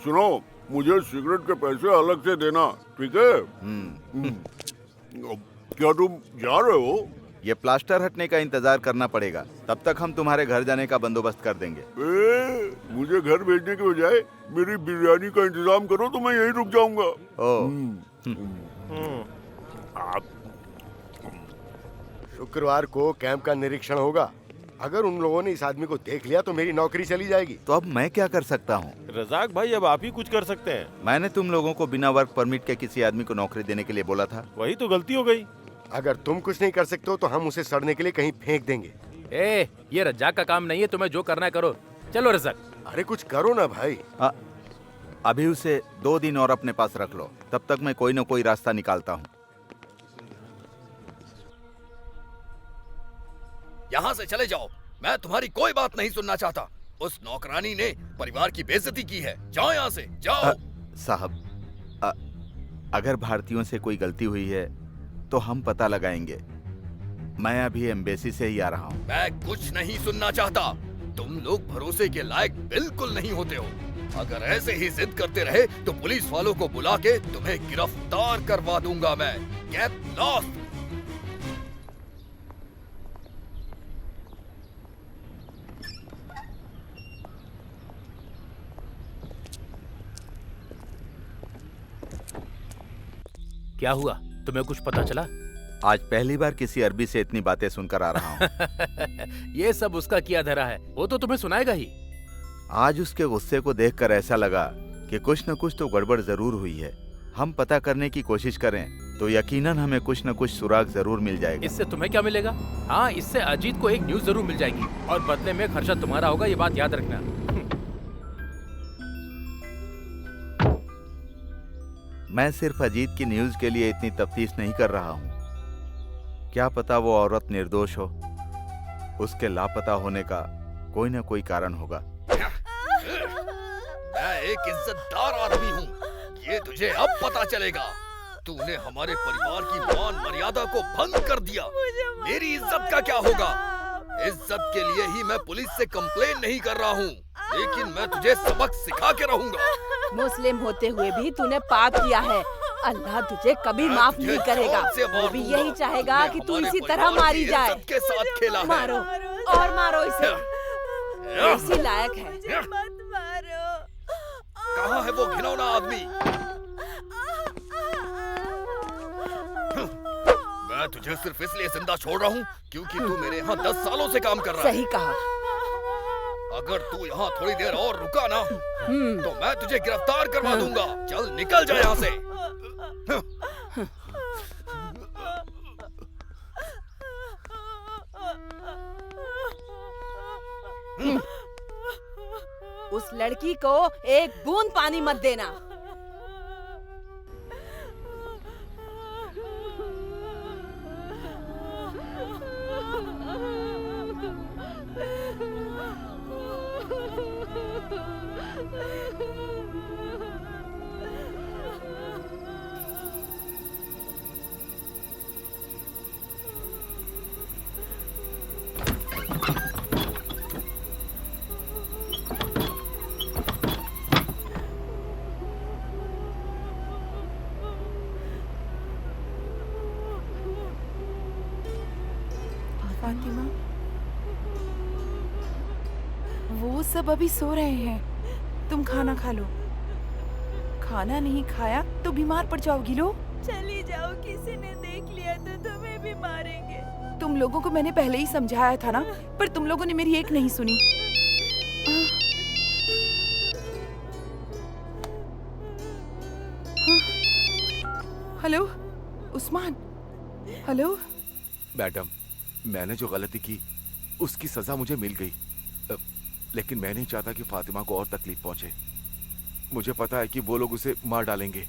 सुनो, मुझे सिगरेट के पैसे अलग से देना, ठीक है? क्या तुम जा रहे हो? ये प्लास्टर हटने का इंतजार करना पड़ेगा, तब तक हम तुम्हारे घर जाने का बंदोबस्त कर देंगे। मुझे घर भेजने के बजाय मेरी बिरयानी का इंतजाम करो तो मैं यहीं रुक जाऊंगा। शुक्रवार को कैंप का निरीक्षण होगा। अगर उन लोगों ने इस आदमी को देख लिया तो मेरी नौकरी चली जाएगी। तो अब मैं क्या कर सकता हूँ? रजाक भाई, अब आप ही कुछ कर सकते हैं। मैंने तुम लोगों को बिना वर्क परमिट के किसी आदमी को नौकरी देने के लिए बोला था। वही तो गलती हो गई। अगर तुम कुछ नहीं कर सकते हो तो हम उसे सड़ने के लिए कहीं फेंक देंगे। ये रज्जाक का काम नहीं है, तुम्हें जो करना है करो। चलो रज्जाक। अरे कुछ करो ना भाई। अभी उसे 2 दिन और अपने पास रख लो, तब तक मैं कोई ना कोई रास्ता निकालता हूँ। यहाँ से चले जाओ, मैं तुम्हारी कोई बात नहीं सुनना चाहता। उस नौकरानी ने परिवार की बेइज्जती की है। जाओ यहाँ से, जाओ। साहब, अगर भारतीयों से कोई गलती हुई है तो हम पता लगाएंगे। मैं अभी एम्बेसी से ही आ रहा हूँ। मैं कुछ नहीं सुनना चाहता। तुम लोग भरोसे के लायक बिल्कुल नहीं होते हो। अगर ऐसे ही जिद करते रहे तो पुलिस वालों को बुला के तुम्हें गिरफ्तार करवा दूंगा मैं। Get lost. क्या हुआ, तुम्हें कुछ पता चला? आज पहली बार किसी अरबी से इतनी बातें सुनकर आ रहा हूँ। ये सब उसका किया धरा है, वो तो तुम्हें सुनाएगा ही। आज उसके गुस्से को देखकर ऐसा लगा कि कुछ न कुछ तो गड़बड़ जरूर हुई है। हम पता करने की कोशिश करें तो यकीनन हमें कुछ न कुछ सुराग जरूर मिल जाएगा। इससे तुम्हें क्या मिलेगा? हाँ, इससे अजीत को एक न्यूज जरूर मिल जाएगी और बदले में खर्चा तुम्हारा होगा, ये बात याद रखना। मैं सिर्फ अजीत की न्यूज के लिए इतनी तफ्तीश नहीं कर रहा हूँ। क्या पता वो औरत निर्दोष हो। उसके लापता होने का कोई न कोई कारण होगा। मैं एक इज्जतदार आदमी हूँ, ये तुझे अब पता चलेगा। तूने हमारे परिवार की मान मर्यादा को भंग कर दिया। मेरी इज्जत का क्या होगा? इज्जत के लिए ही मैं पुलिस से कंप्लेन नहीं कर रहा हूँ, लेकिन मैं तुझे सबक सिखा के रहूंगा। मुस्लिम होते हुए भी तूने पाप किया है। अल्लाह तुझे कभी माफ नहीं करेगा। वो भी यही चाहेगा कि तू इसी तरह मारी जाए। के साथ खेला है। मारो और मारो इसे, इसी लायक है। मत मारो। कहाँ है वो घिनौना आदमी? मैं तुझे सिर्फ इसलिए जिंदा छोड़ रहा हूँ क्योंकि तू मेरे यहाँ 10 सालों से काम कर रहा है। सही कहा। अगर तू यहाँ थोड़ी देर और रुका ना तो मैं तुझे गिरफ्तार करवा दूंगा। चल निकल जा यहाँ से। उस लड़की को एक बूंद पानी मत देना। फातिमा, वो सब अभी सो रहे हैं। तुम खाना खा लो। खाना नहीं खाया तो बीमार पड़ जाओगी। लो चली जाओ, किसी ने देख लिया तो तुम्हें भी मारेंगे। तुम लोगों को मैंने पहले ही समझाया था ना, पर तुम लोगों ने मेरी एक नहीं सुनी। हेलो उस्मान। हेलो मैडम, मैंने जो गलती की उसकी सजा मुझे मिल गई, लेकिन मैं नहीं चाहता कि फातिमा को और तकलीफ पहुंचे। मुझे पता है कि वो लोग उसे मार डालेंगे।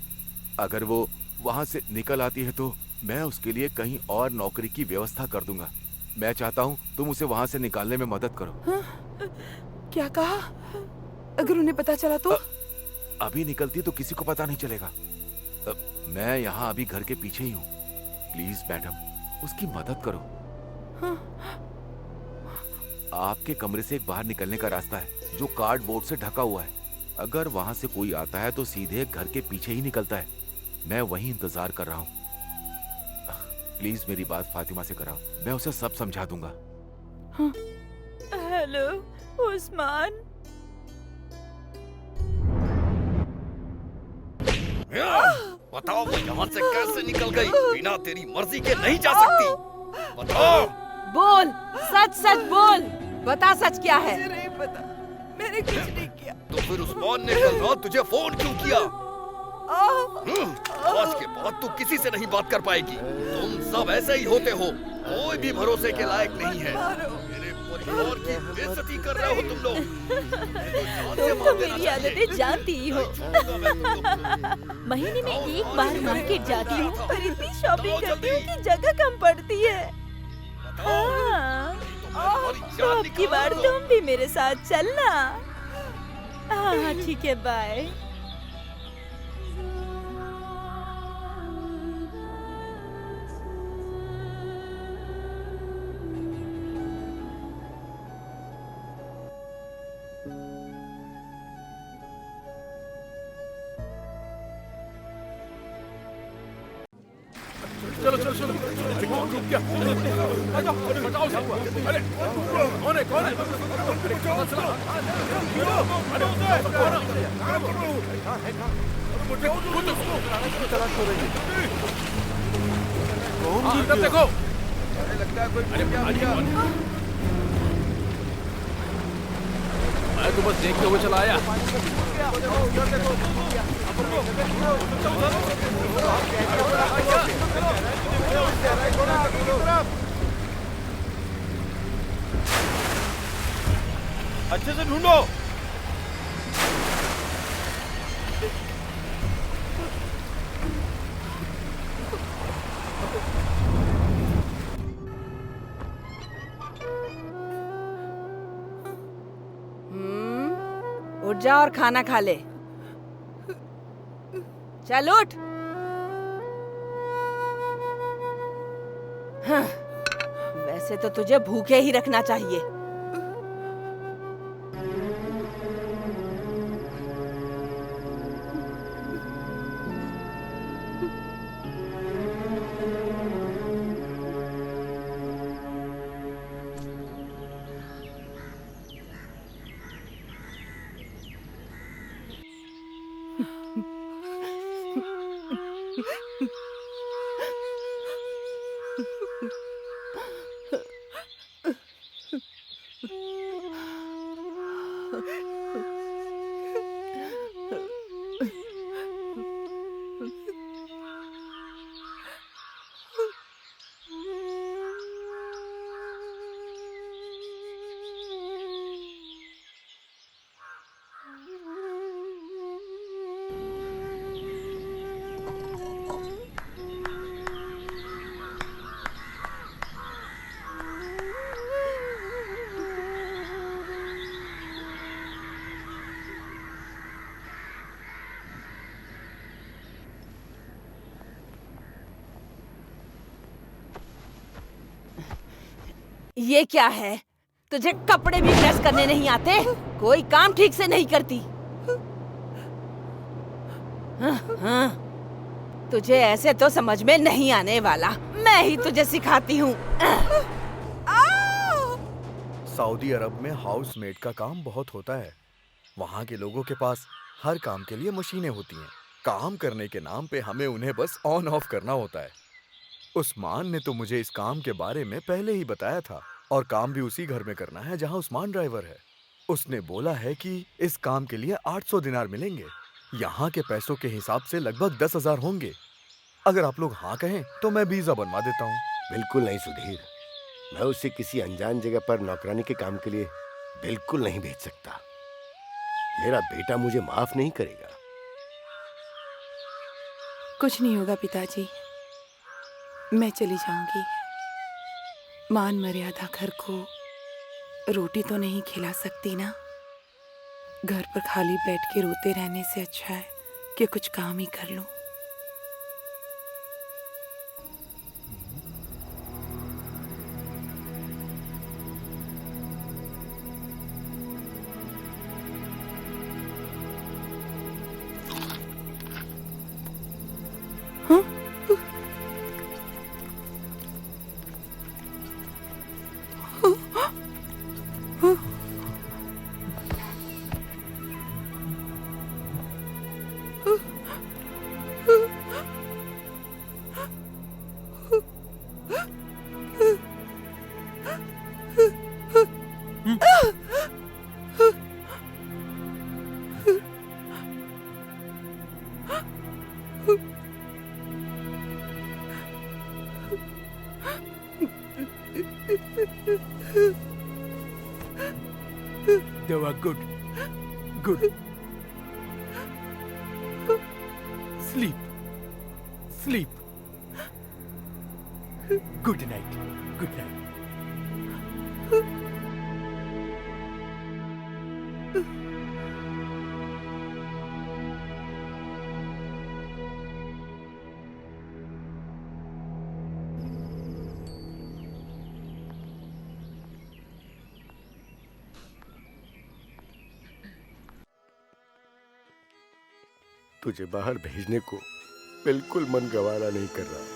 अगर वो वहां से निकल आती है तो मैं उसके लिए कहीं और नौकरी की व्यवस्था कर दूंगा। मैं चाहता हूँ तुम उसे वहां से निकालने में मदद करो। क्या कहा? अगर उन्हें पता चला तो? अभी निकलती तो किसी को पता नहीं चलेगा। मैं यहाँ अभी घर के पीछे ही हूँ। प्लीज मैडम, उसकी मदद करो। आपके कमरे से एक बाहर निकलने का रास्ता है जो कार्डबोर्ड से ढका हुआ है। अगर वहां से कोई आता है तो सीधे घर के पीछे ही निकलता है। मैं वहीं इंतजार कर रहा हूँ। प्लीज मेरी बात फातिमा से कराओ, मैं उसे सब समझा दूंगा। हेलो उस्मान। बताओ वो यहाँ से कैसे निकल गई? बिना तेरी मर्जी के नहीं जा सकती। बताओ। बोल, सच सच बोल। बता सच क्या है? मुझे नहीं पता, मैंने कुछ नहीं किया। तो फिर उस्मान ने कल रात तुझे फोन क्यों किया? आज के बाद तू किसी से नहीं बात कर पाएगी। तुम हमेशा वैसे ही होते हो, कोई भी भरोसे के लायक नहीं है। मेरे परिवार की बेइज्जती कर रहे हो तुम लोग। तुम तो मेरी आदतें जानती ही हो। महीने में एक बार मार्केट जाती हूँ और इतनी शॉपिंग करती हूँ कि जगह कम पड़ती है। हाँ, तो अब की बार तुम भी मेरे साथ चलना। हाँ ठीक है, बाय। चलो चलो चलो, अरे कौन रुक गया? हटाओ उसे। अरे कौन है कौन है? अरे कौन चला? अरे कौन है? तब देखो। अरे लगता है कोई मैं तो बस देखते हुए चला आया। अच्छे से ढूंढो। उठ जा और खाना खा ले। चल उठ। हाँ, वैसे तो तुझे भूखे ही रखना चाहिए। ये क्या है? तुझे कपड़े भी प्रेस करने नहीं आते? कोई काम ठीक से नहीं करती? हाँ, तुझे ऐसे तो समझ में नहीं आने वाला। मैं ही तुझे सिखाती हूँ। सऊदी अरब में हाउसमेड का काम बहुत होता है। वहाँ के लोगों के पास हर काम के लिए मशीनें होती हैं। काम करने के नाम पे हमें उन्हें बस ऑन ऑफ करना होता है। उस्मान ने तो मुझे इस काम के बारे में पहले ही बताया था, और काम भी उसी घर में करना है जहाँ उस्मान ड्राइवर है। उसने बोला है कि इस काम के लिए 800 दिनार मिलेंगे। यहाँ के पैसों के हिसाब से लगभग 10,000 होंगे। अगर आप लोग हाँ कहें तो मैं वीजा बनवा देता हूँ। बिल्कुल नहीं सुधीर, मैं उसे किसी अनजान जगह पर नौकरानी के काम के लिए बिल्कुल नहीं भेज सकता। मेरा बेटा मुझे माफ नहीं करेगा। कुछ नहीं होगा पिताजी, मैं चली जाऊंगी। मान मर्यादा घर को रोटी तो नहीं खिला सकती ना। घर पर खाली बैठ के रोते रहने से अच्छा है कि कुछ काम ही कर लूं। हुआ? Good good. Sleep sleep. Good night good night. तुझे बाहर भेजने को बिल्कुल मन गवारा नहीं कर रहा।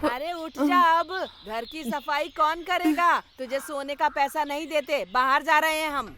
अरे उठ जा अब, घर की सफाई कौन करेगा? तुझे सोने का पैसा नहीं देते, बाहर जा रहे हैं हम।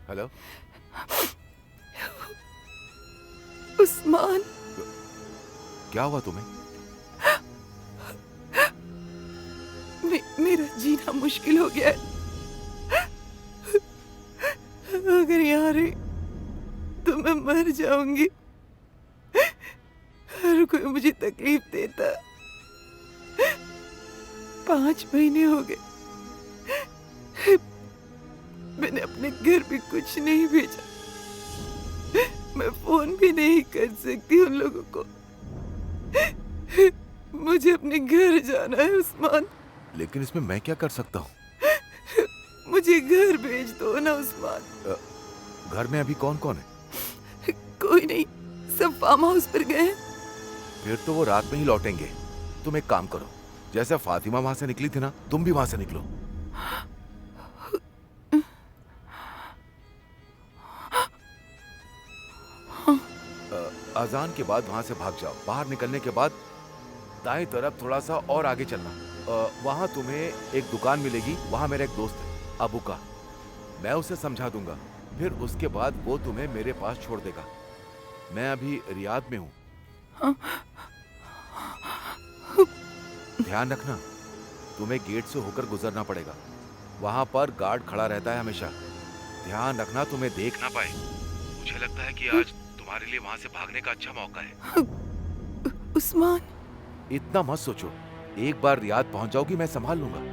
हेलो उस्मान, क्या हुआ तुम्हें? मेरा जीना मुश्किल हो गया है। अगर यहाँ रही तो मैं मर जाऊंगी। हर कोई मुझे तकलीफ देता। 5 महीने हो गए, मैंने अपने घर भी कुछ नहीं भेजा। मैं फोन भी नहीं कर सकती उन लोगों को। मुझे अपने घर जाना है उस्मान। लेकिन इसमें मैं क्या कर सकता हूँ? मुझे घर भेज दो ना उस्मान। घर में अभी कौन कौन है? कोई नहीं, सब फार्म हाउस पर गए हैं। फिर तो वो रात में ही लौटेंगे। तुम एक काम करो, जैसे फातिमा वहां से निकली थी ना, तुम भी वहां से निकलो। अजान के बाद वहां से भाग जाओ। बाहर निकलने के बाद दाएं तरफ थोड़ा सा और आगे चलना। वहां तुम्हें एक दुकान मिलेगी। वहां मेरा एक दोस्त है अबू का, मैं उसे समझा दूंगा। फिर उसके बाद वो तुम्हें मेरे पास छोड़ देगा। मैं अभी रियाद में हूँ। ध्यान रखना, तुम्हें गेट से होकर गुजरना पड़ेगा। वहां पर गार्ड खड़ा रहता है हमेशा। ध्यान रखना तुम्हें देख ना पाए। मुझे लगता है कि आज तुम्हारे लिए वहां से भागने का अच्छा मौका है। उस्मान, इतना मत सोचो। एक बार रियाद पहुंच जाओगी, मैं संभाल लूंगा।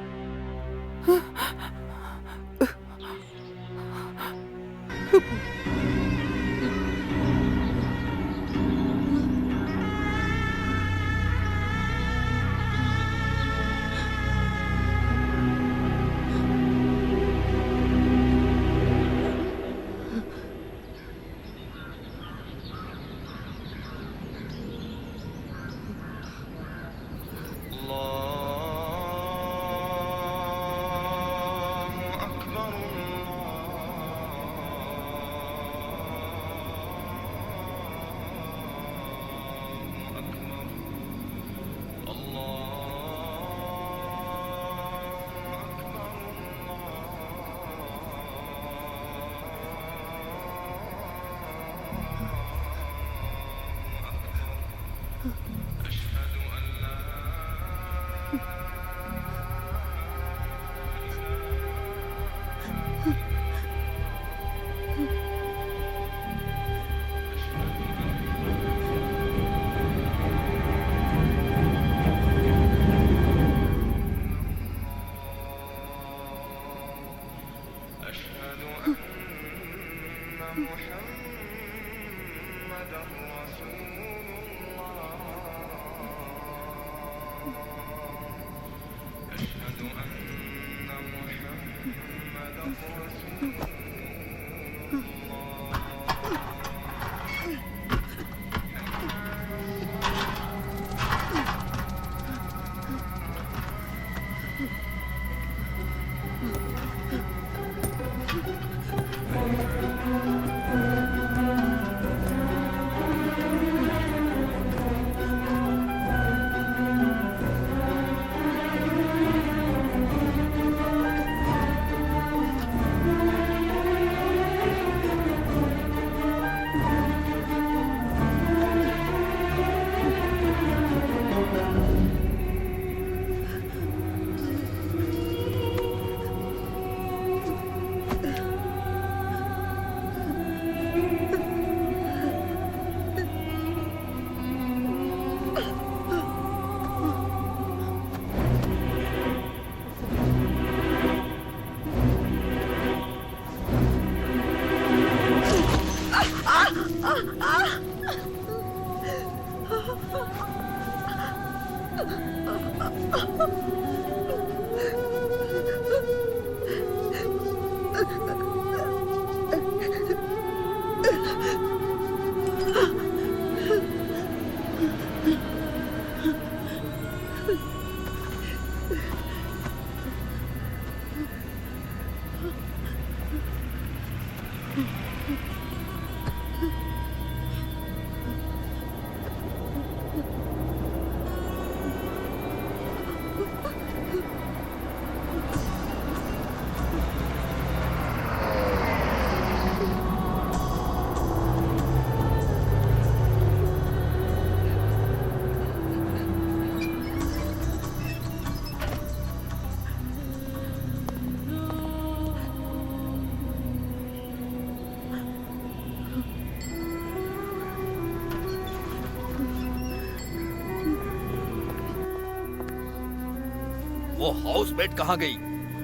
वो हाउसमेट कहाँ गई?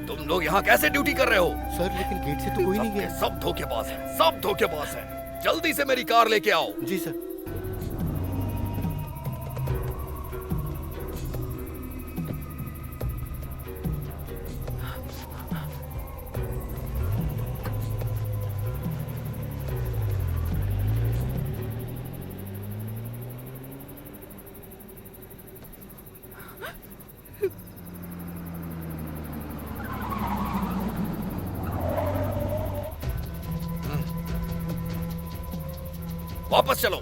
तुम लोग यहाँ कैसे ड्यूटी कर रहे हो? सर लेकिन गेट से तो कोई नहीं गया। सब धोखेबाज हैं, सब धोखेबाज हैं। जल्दी से मेरी कार लेके आओ। जी सर। वापस चलो।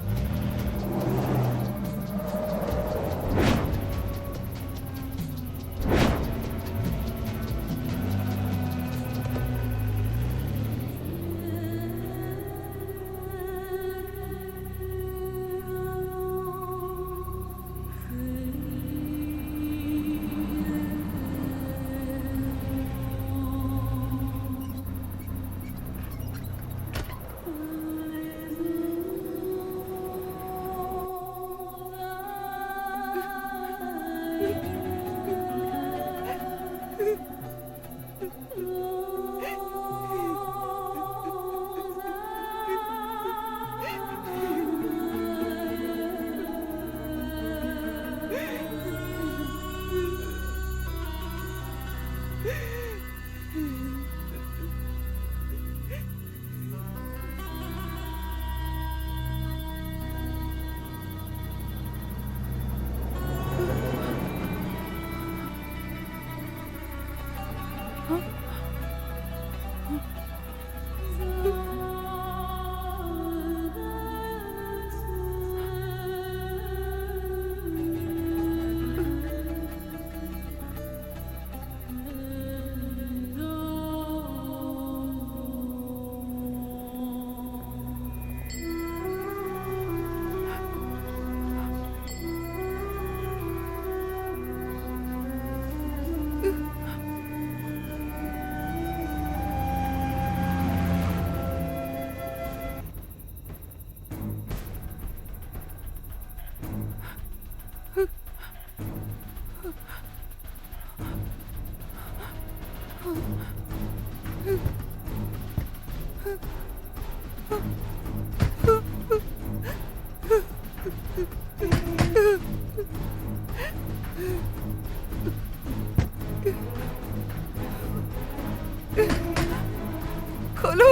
खोलो,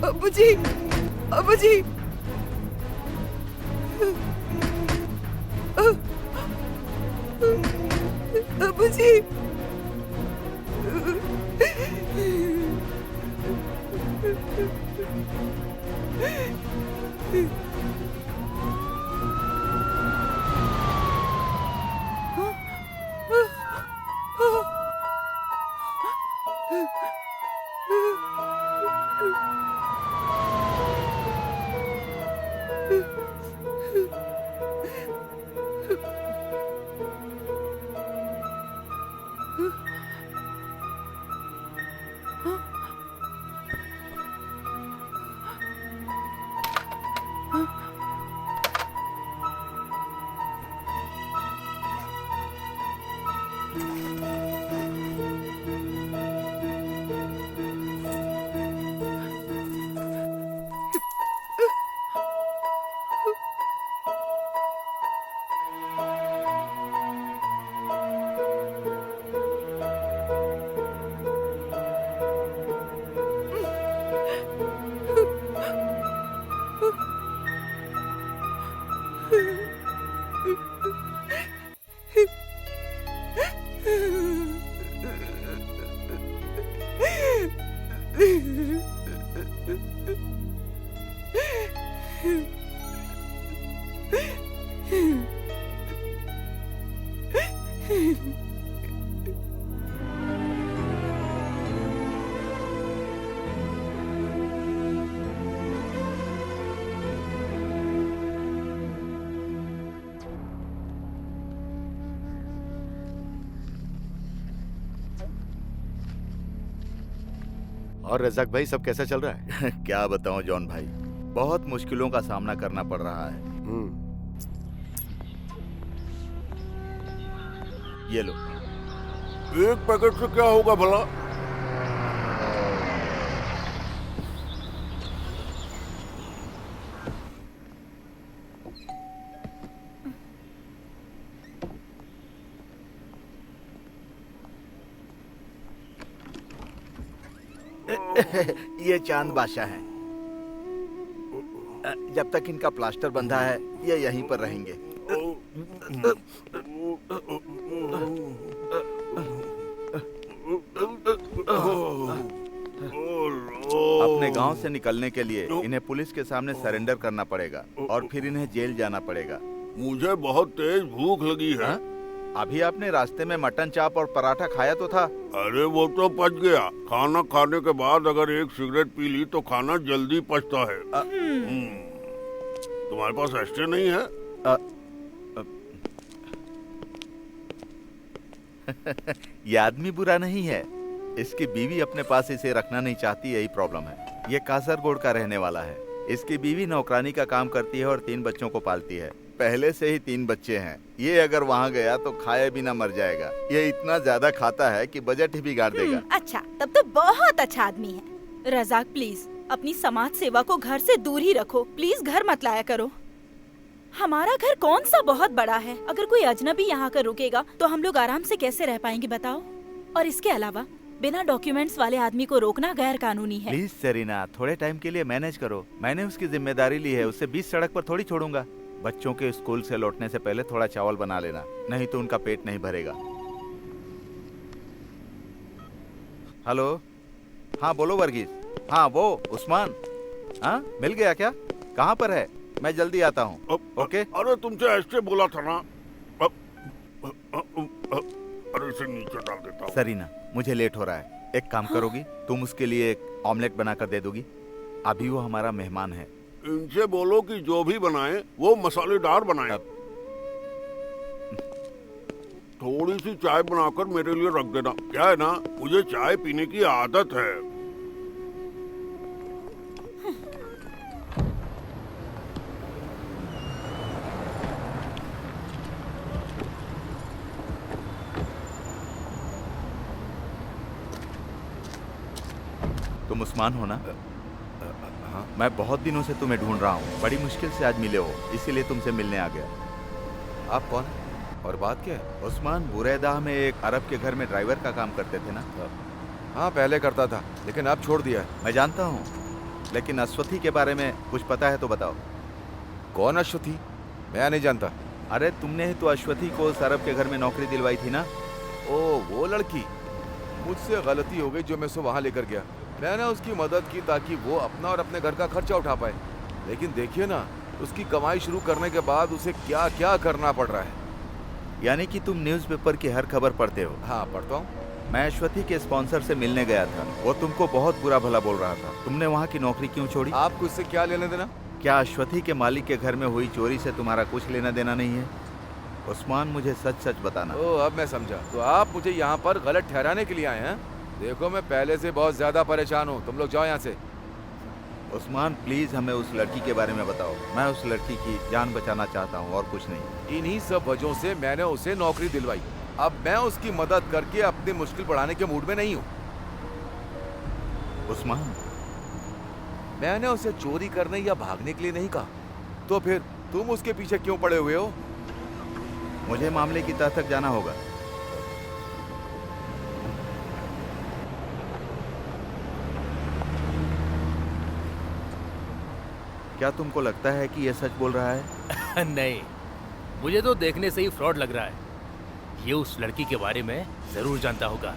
अब्बू जी, अब्बू जी। अब्बू जी। और रजाक भाई सब कैसा चल रहा है? क्या बताऊं जॉन भाई, बहुत मुश्किलों का सामना करना पड़ रहा है। ये लो। एक पैकेट से क्या होगा भला? ये चांद बादशाह हैं। जब तक इनका प्लास्टर बंधा है ये यहीं पर रहेंगे। अपने गांव से निकलने के लिए इन्हें पुलिस के सामने सरेंडर करना पड़ेगा और फिर इन्हें जेल जाना पड़ेगा। मुझे बहुत तेज भूख लगी है। अभी आपने रास्ते में मटन चाप और पराठा खाया तो था। अरे वो तो पच गया। खाना खाने के बाद अगर एक सिगरेट पी ली तो खाना जल्दी पचता है। तुम्हारे पास एस्ट्रे नहीं है? ये आदमी बुरा नहीं है, इसकी बीवी अपने पास इसे रखना नहीं चाहती, यही प्रॉब्लम है। ये कासरगोड का रहने वाला है। इसकी बीवी नौकरानी का काम करती है और 3 बच्चों को पालती है। पहले से ही 3 बच्चे हैं। ये अगर वहाँ गया तो खाए बिना मर जाएगा। ये इतना ज्यादा खाता है कि बजट ही बिगाड़ देगा। अच्छा, तब तो बहुत अच्छा आदमी है। रजाक प्लीज अपनी समाज सेवा को घर से दूर ही रखो। प्लीज घर मत लाया करो। हमारा घर कौन सा बहुत बड़ा है, अगर कोई अजनबी यहाँ कर रुकेगा तो हम लोग आराम से कैसे रह पाएंगे बताओ। और इसके अलावा बिना डॉक्यूमेंट्स वाले आदमी को रोकना गैर कानूनी है। प्लीज सेरीना, थोड़े टाइम के लिए मैनेज करो। मैंने उसकी जिम्मेदारी ली है, उससे 20 सड़क पर थोड़ी छोड़ूंगा। बच्चों के स्कूल से लौटने से पहले थोड़ा चावल बना लेना, नहीं तो उनका पेट नहीं भरेगा। हेलो, हाँ बोलो वर्गीस। हाँ वो उस्मान, हाँ मिल गया क्या? कहाँ पर है? मैं जल्दी आता हूँ। ओके। अरे तुमसे ऐसे बोला था ना। अरे इसे नीचे डाल देता हूँ। सरीना, मुझे लेट हो रहा है। एक काम करोगी, तुम उसके लिए एक ऑमलेट बनाकर दे दोगी? अभी वो हमारा मेहमान है। इनसे बोलो कि जो भी बनाए वो मसालेदार बनाए। थोड़ी सी चाय बनाकर मेरे लिए रख देना। क्या है ना, मुझे चाय पीने की आदत है। तुम उस्मान हो ना? हाँ। मैं बहुत दिनों से तुम्हें ढूंढ रहा हूँ, बड़ी मुश्किल से आज मिले हो, इसीलिए तुमसे मिलने आ गया। आप कौन है और बात क्या है? उस्मान, बुरैदा में एक अरब के घर में ड्राइवर का काम करते थे ना? हाँ, पहले करता था, लेकिन अब छोड़ दिया है। मैं जानता हूँ, लेकिन अश्वथी के बारे में कुछ पता है तो बताओ। कौन अश्वथी? मैं नहीं जानता। अरे तुमने ही तो अश्वथी को उस अरब के घर में नौकरी दिलवाई थी ना? ओ, वो लड़की। मुझसे गलती हो गई जो मैं उसे वहाँ लेकर गया। मैंने उसकी मदद की ताकि वो अपना और अपने घर का खर्चा उठा पाए, लेकिन देखिए ना, उसकी कमाई शुरू करने के बाद उसे क्या क्या करना पड़ रहा है। यानी कि तुम न्यूज़पेपर की हर खबर पढ़ते हो? हाँ, पढ़ता हूँ। मैं अश्वथी के स्पॉन्सर से मिलने गया था, वो तुमको बहुत बुरा भला बोल रहा था। तुमने वहाँ की नौकरी क्यों छोड़ी? आपको इससे क्या लेने देना? क्या अश्वथी के मालिक के घर में हुई चोरी से तुम्हारा कुछ लेना देना नहीं है? उस्मान, मुझे सच सच बताना। ओह, अब मैं समझा। तो आप मुझे यहाँ पर गलत ठहराने के लिए आए हैं? देखो, मैं पहले से बहुत ज्यादा परेशान हूँ, तुम लोग जाओ यहाँ से। उस्मान, प्लीज हमें उस लड़की के बारे में बताओ। मैं उस लड़की की जान बचाना चाहता हूँ और कुछ नहीं। इन्हीं सब वजहों से मैंने उसे नौकरी दिलवाई। अब मैं उसकी मदद करके अपनी मुश्किल बढ़ाने के मूड में नहीं हूँ। उस्मान, मैंने उसे चोरी करने या भागने के लिए नहीं कहा, तो फिर तुम उसके पीछे क्यों पड़े हुए हो? मुझे मामले की तह तक जाना होगा। क्या तुमको लगता है कि यह सच बोल रहा है? नहीं, मुझे तो देखने से ही फ्रॉड लग रहा है। ये उस लड़की के बारे में जरूर जानता होगा।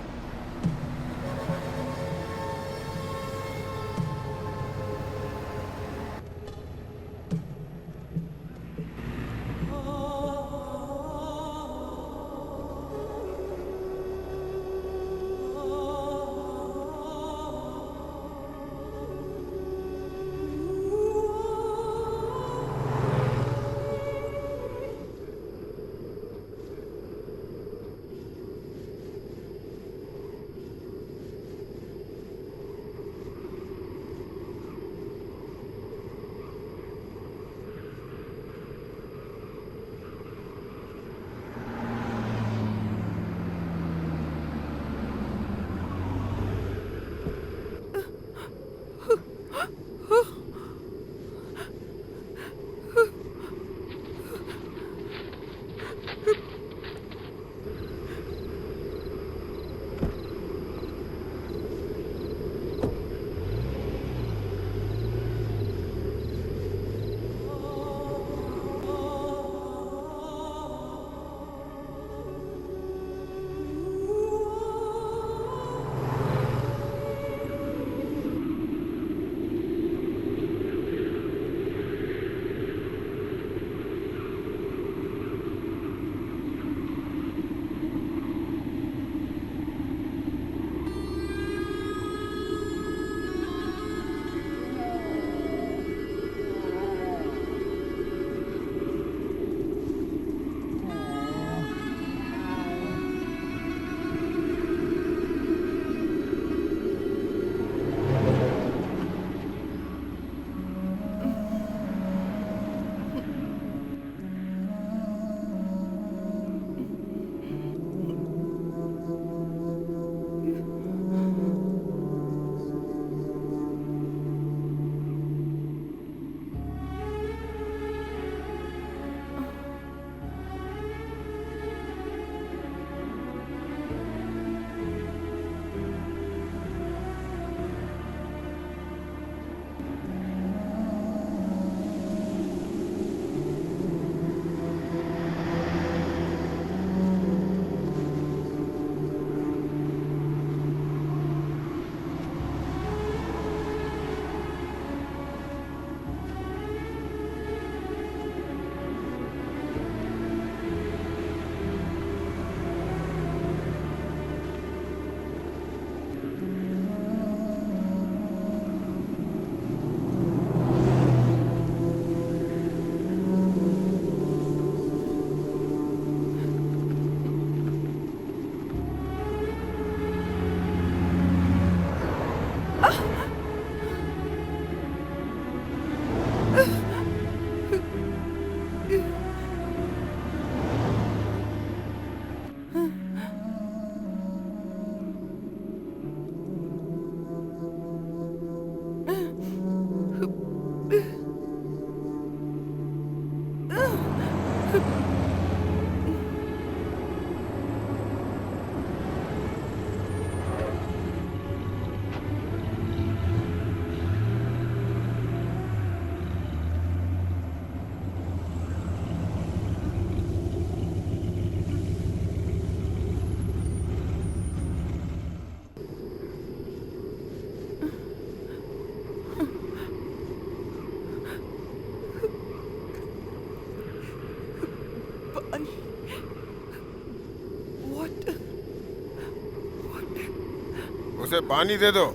उसे पानी दे दो।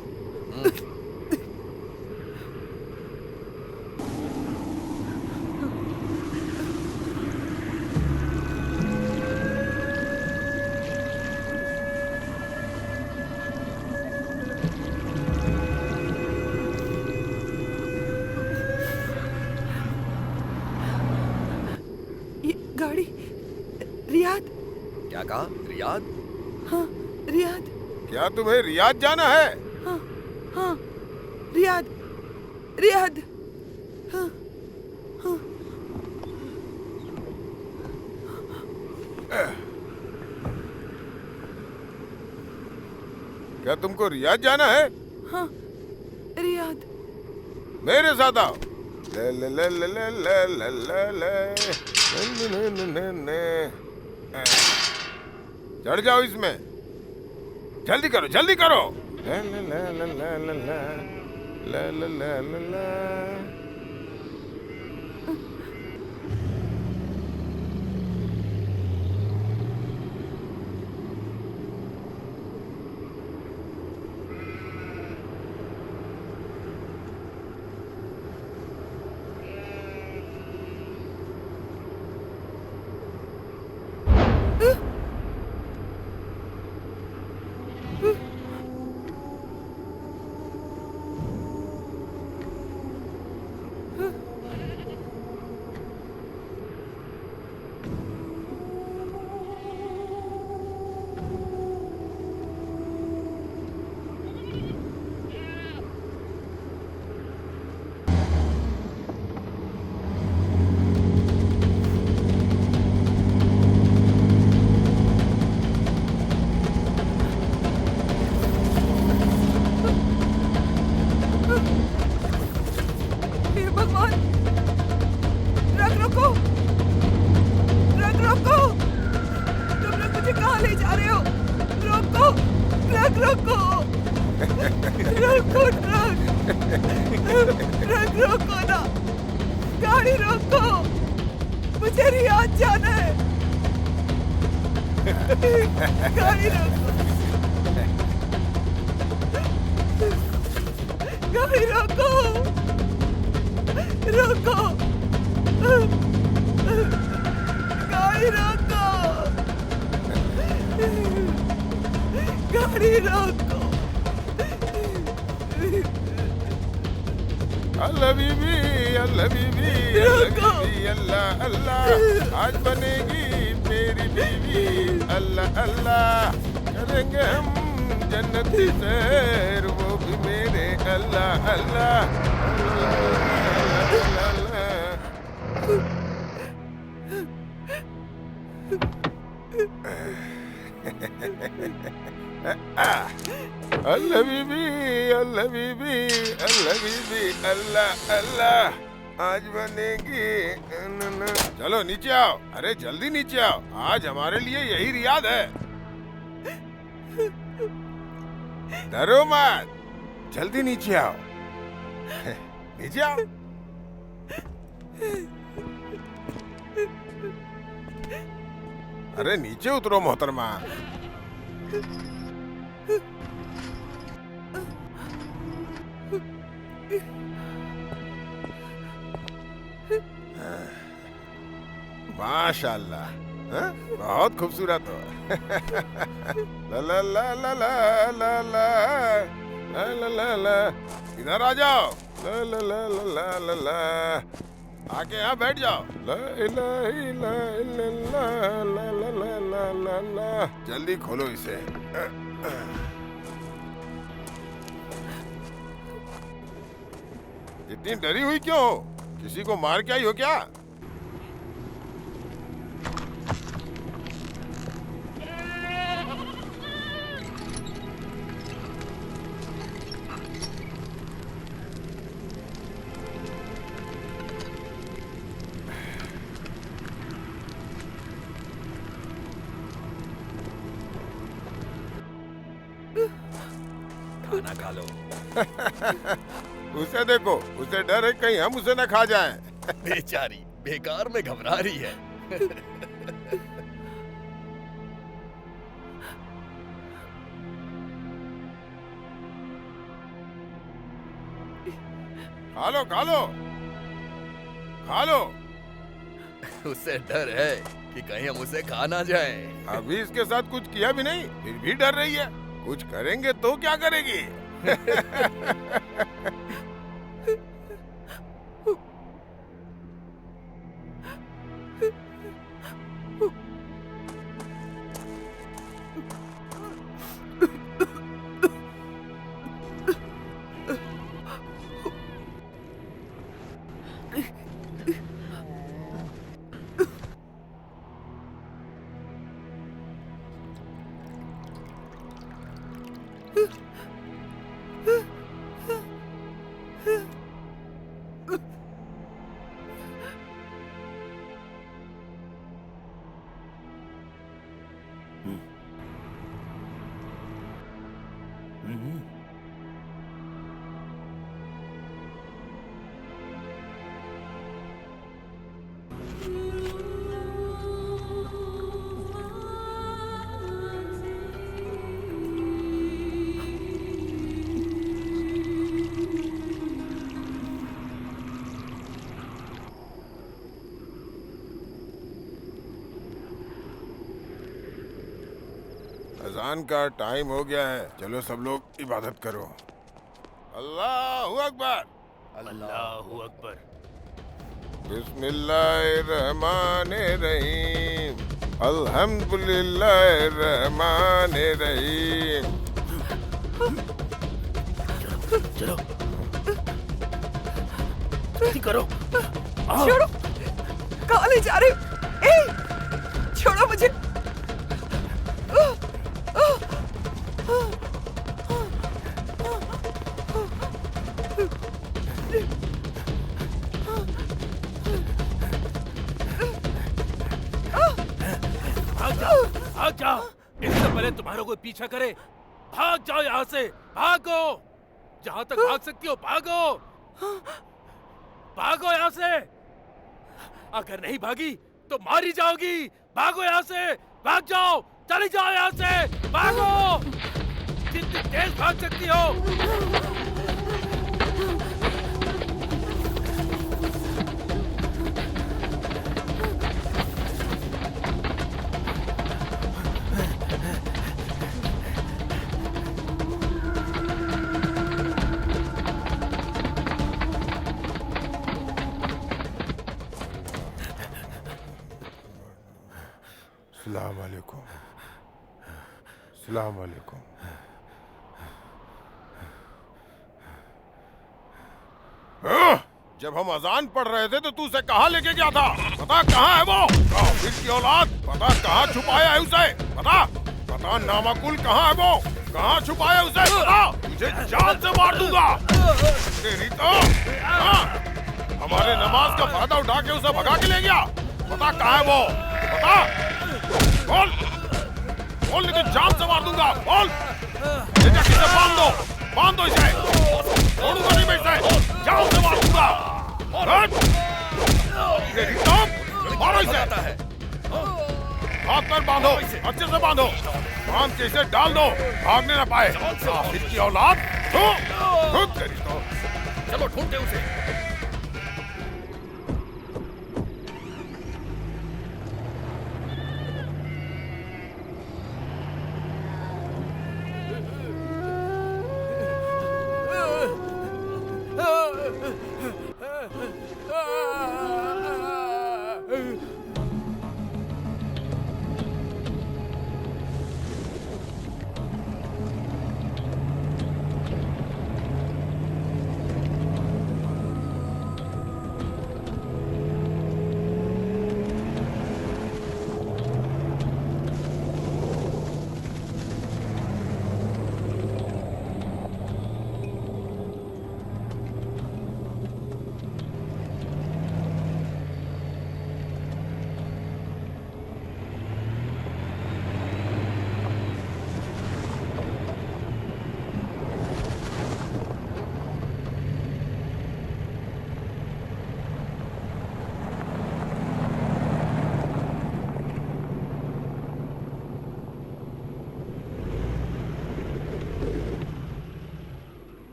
ये गाड़ी रियाद। क्या कहा? रियाद? हाँ रियाद। क्या तुम्हें रियाद जाना है? हाँ हाँ रियाद रियाद। हाँ हाँ। क्या तुमको रियाद जाना है? हाँ रियाद। मेरे साथ आओ। ले ले ले ले ले ले ले ले ले। चढ़ जाओ इसमें, जल्दी करो जल्दी करो। ले ले ले ले ले ले ले ले ले ले ले। हे भगवान, ट्रक रोको, ट्रक रोको। तुम लोग मुझे कहाँ ले जा रहे हो? रोको, ट्रक रोको, रोको ट्रक रोको ना, गाड़ी रोको, मुझे रियाद जाना है। गाड़ी रोको, गाड़ी रोको, रोको, गाड़ी रोको, गाड़ी रोको। अल्लाह बीबी, अल्लाह बीबी, अल्लाह बीबी, अल्लाह अल्लाह, आज बनेगी मेरी बीवी। अल्लाह अल्लाह, करेंगे हम जन्नती सैर, वो भी मेरे। अल्लाह अल्लाह, अल्लाह अल्लाह। अल्लाह बीबी, अल्लाह बीबी, अल्लाह बीबी, अल्लाह अल्लाह, आज बनेगी। चलो नीचे आओ, अरे जल्दी नीचे आओ, आज हमारे लिए यही रियाद है। डरो मत, जल्दी नीचे आओ, नीचे आओ। अरे नीचे उतरो मोहतरमा। माशाल्लाह, हाँ? बहुत खूबसूरत हो। ला ला ला ला ला ला ला ला ला ला, इधर आ जाओ। ला ला ला ला ला ला, आके यहाँ बैठ जाओ। ला इलाहा इल्लल्लाह, ला ला ला ला ला ला। जल्दी खोलो इसे। इतनी डरी हुई क्यों हो? किसी को मार के आई हो क्या? खाना खा लो। उसे देखो, उसे डर है कहीं हम उसे न खा जाएं। बेचारी बेकार में घबरा रही है। खा लो खा लो खा लो। उसे डर है कि कहीं हम उसे खा ना जाए। अभी इसके साथ कुछ किया भी नहीं, फिर भी डर रही है। कुछ करेंगे तो क्या करेगी? अजान का टाइम हो गया है, चलो सब लोग इबादत करो। अल्लाहु अकबर। अल्लाहु अकबर। बिस्मिल्लाहिर्रहमानिर्रहीम। अल्हम्दुलिल्लाहिर्रहमानिर्रहीम। चलो जल्दी करो। छोड़ो, कहाँ ले जा रहे हो? ए, छोड़ो मुझे। भाग जाओ, इससे पहले तुम्हारा कोई पीछा करे। भाग जाओ यहाँ से, भागो, जहाँ तक भाग सकती हो भागो, भागो यहाँ से। अगर नहीं भागी तो मारी जाओगी। भागो यहाँ से, भाग जाओ, चली जाओ यहाँ से, भागो, जितनी तेज भाग सकती हो। अस्सलाम वालेकुम। अस्सलाम वालेकुम। जब हम अजान पढ़ रहे थे तो तू उसे कहाँ लेके गया था? पता कहाँ है वो? काफिर की औलाद, पता कहाँ छुपाया है उसे? पता नामाकुल कहाँ है वो? कहाँ छुपाया उसे? पता, तुझे जान से मार दूंगा। तेरी तो हमारे नमाज का फायदा उठा के उसे भगा के ले गया। पता कहाँ है वो? पता, बोल बोल, नहीं तो जान से मार दूंगा। बोल, ये जाके इसे बांध दो इसे। छोड़ूंगा नहीं मैं इसे, जान से मार दूंगा। मारो इसे। हाथ पर बांधो, अच्छे से बांधो, बांध के इसे डाल दो, भागने ना पाए। काफिर की औलाद, तेरी तो। चलो ढूंढते उसे।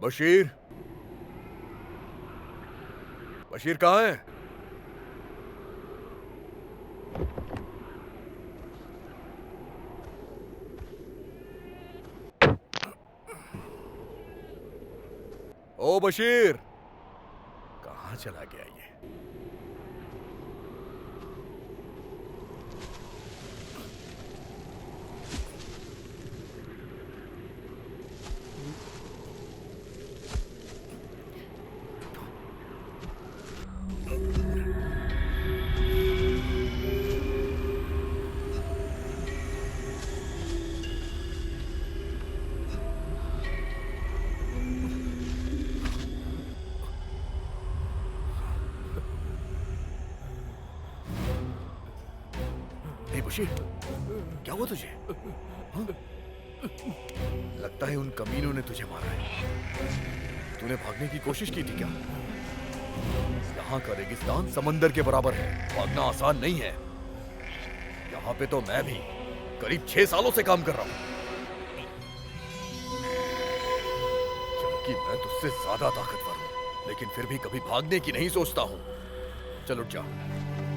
बशीर, बशीर कहाँ है? ओ बशीर, कहाँ चला गया ये? बशीर, क्या हुआ तुझे? हाँ? लगता है उन कमीनों ने तुझे मारा है। तूने भागने की कोशिश की थी क्या? यहाँ का रेगिस्तान समंदर के बराबर है, भागना आसान नहीं है। यहाँ पे तो मैं भी करीब 6 सालों से काम कर रहा हूँ, जबकि मैं तुझसे ज्यादा ताकतवर हूँ, लेकिन फिर भी कभी भागने की नहीं सोचता हूँ। चल उठ जा,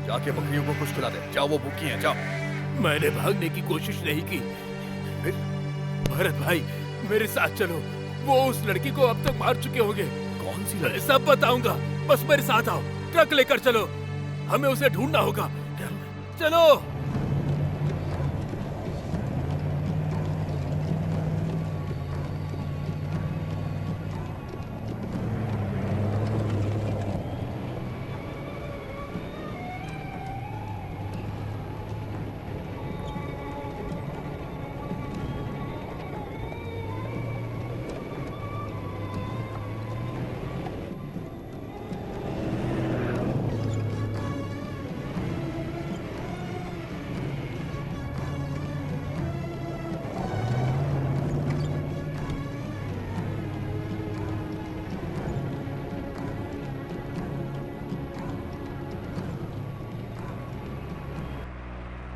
जाके बकरियों को कुछ खिला दे। जाओ, वो भूखी हैं, जाओ। मैंने भागने की कोशिश नहीं की। फिर? भरत भाई, मेरे साथ चलो। वो उस लड़की को अब तक मार चुके होंगे। कौन सी लड़की? सब बताऊंगा, बस मेरे साथ आओ। ट्रक लेकर चलो, हमें उसे ढूंढना होगा। चलो।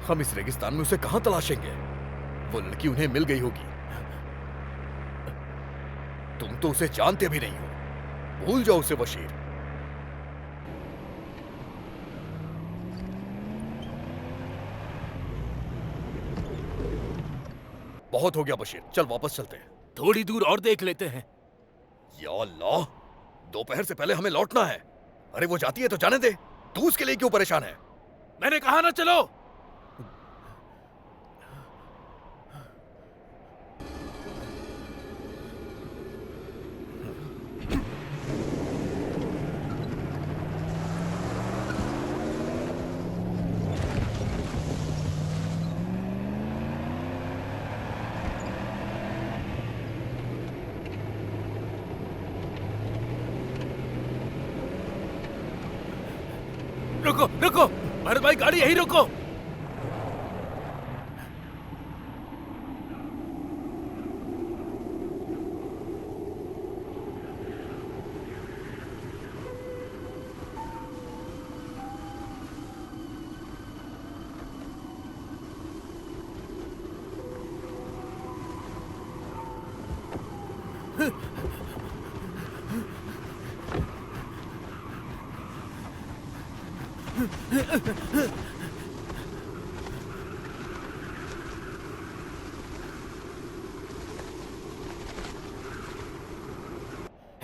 हम इस रेगिस्तान में उसे कहां तलाशेंगे? वो लड़की उन्हें मिल गई होगी। तुम तो उसे जानते भी नहीं हो, भूल जाओ उसे बशीर। बहुत हो गया बशीर, चल वापस चलते हैं। थोड़ी दूर और देख लेते हैं। या अल्लाह, दोपहर से पहले हमें लौटना है। अरे वो जाती है तो जाने दे, तू उसके लिए क्यों परेशान है? मैंने कहा ना चलो। रुको रुको, भरत भाई गाड़ी यहीं रोको।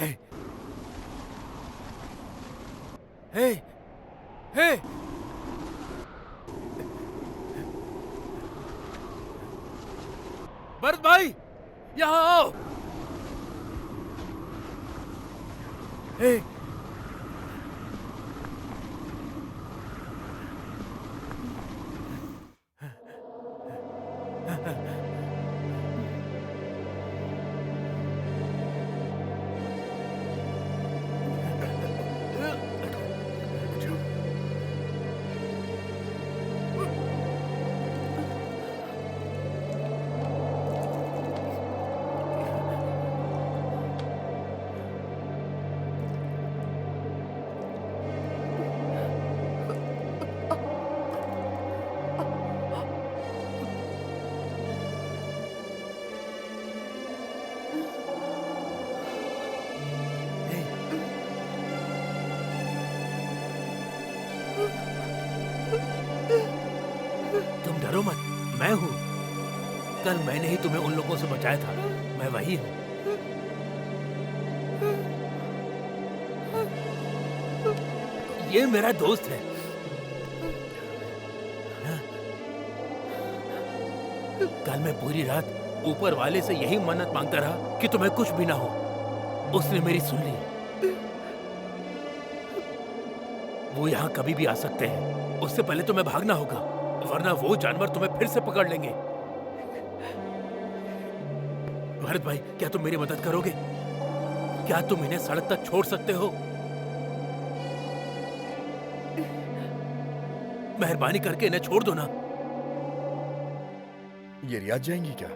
Hey! Hey! Hey! भरत भाई, यहाँ आओ। Hey! डरो मत, मैं हूँ। कल मैंने ही तुम्हें उन लोगों से बचाया था, मैं वही हूँ। ये मेरा दोस्त है। कल मैं पूरी रात ऊपर वाले से यही मन्नत मांगता रहा कि तुम्हें कुछ भी ना हो। उसने मेरी सुन ली। वो यहाँ कभी भी आ सकते हैं, उससे पहले तुम्हें भागना होगा, वरना वो जानवर तुम्हें फिर से पकड़ लेंगे। भरत भाई, क्या तुम मेरी मदद करोगे? क्या तुम इन्हें सड़क तक छोड़ सकते हो? मेहरबानी करके इन्हें छोड़ दो ना। ये रियाद जाएंगी क्या?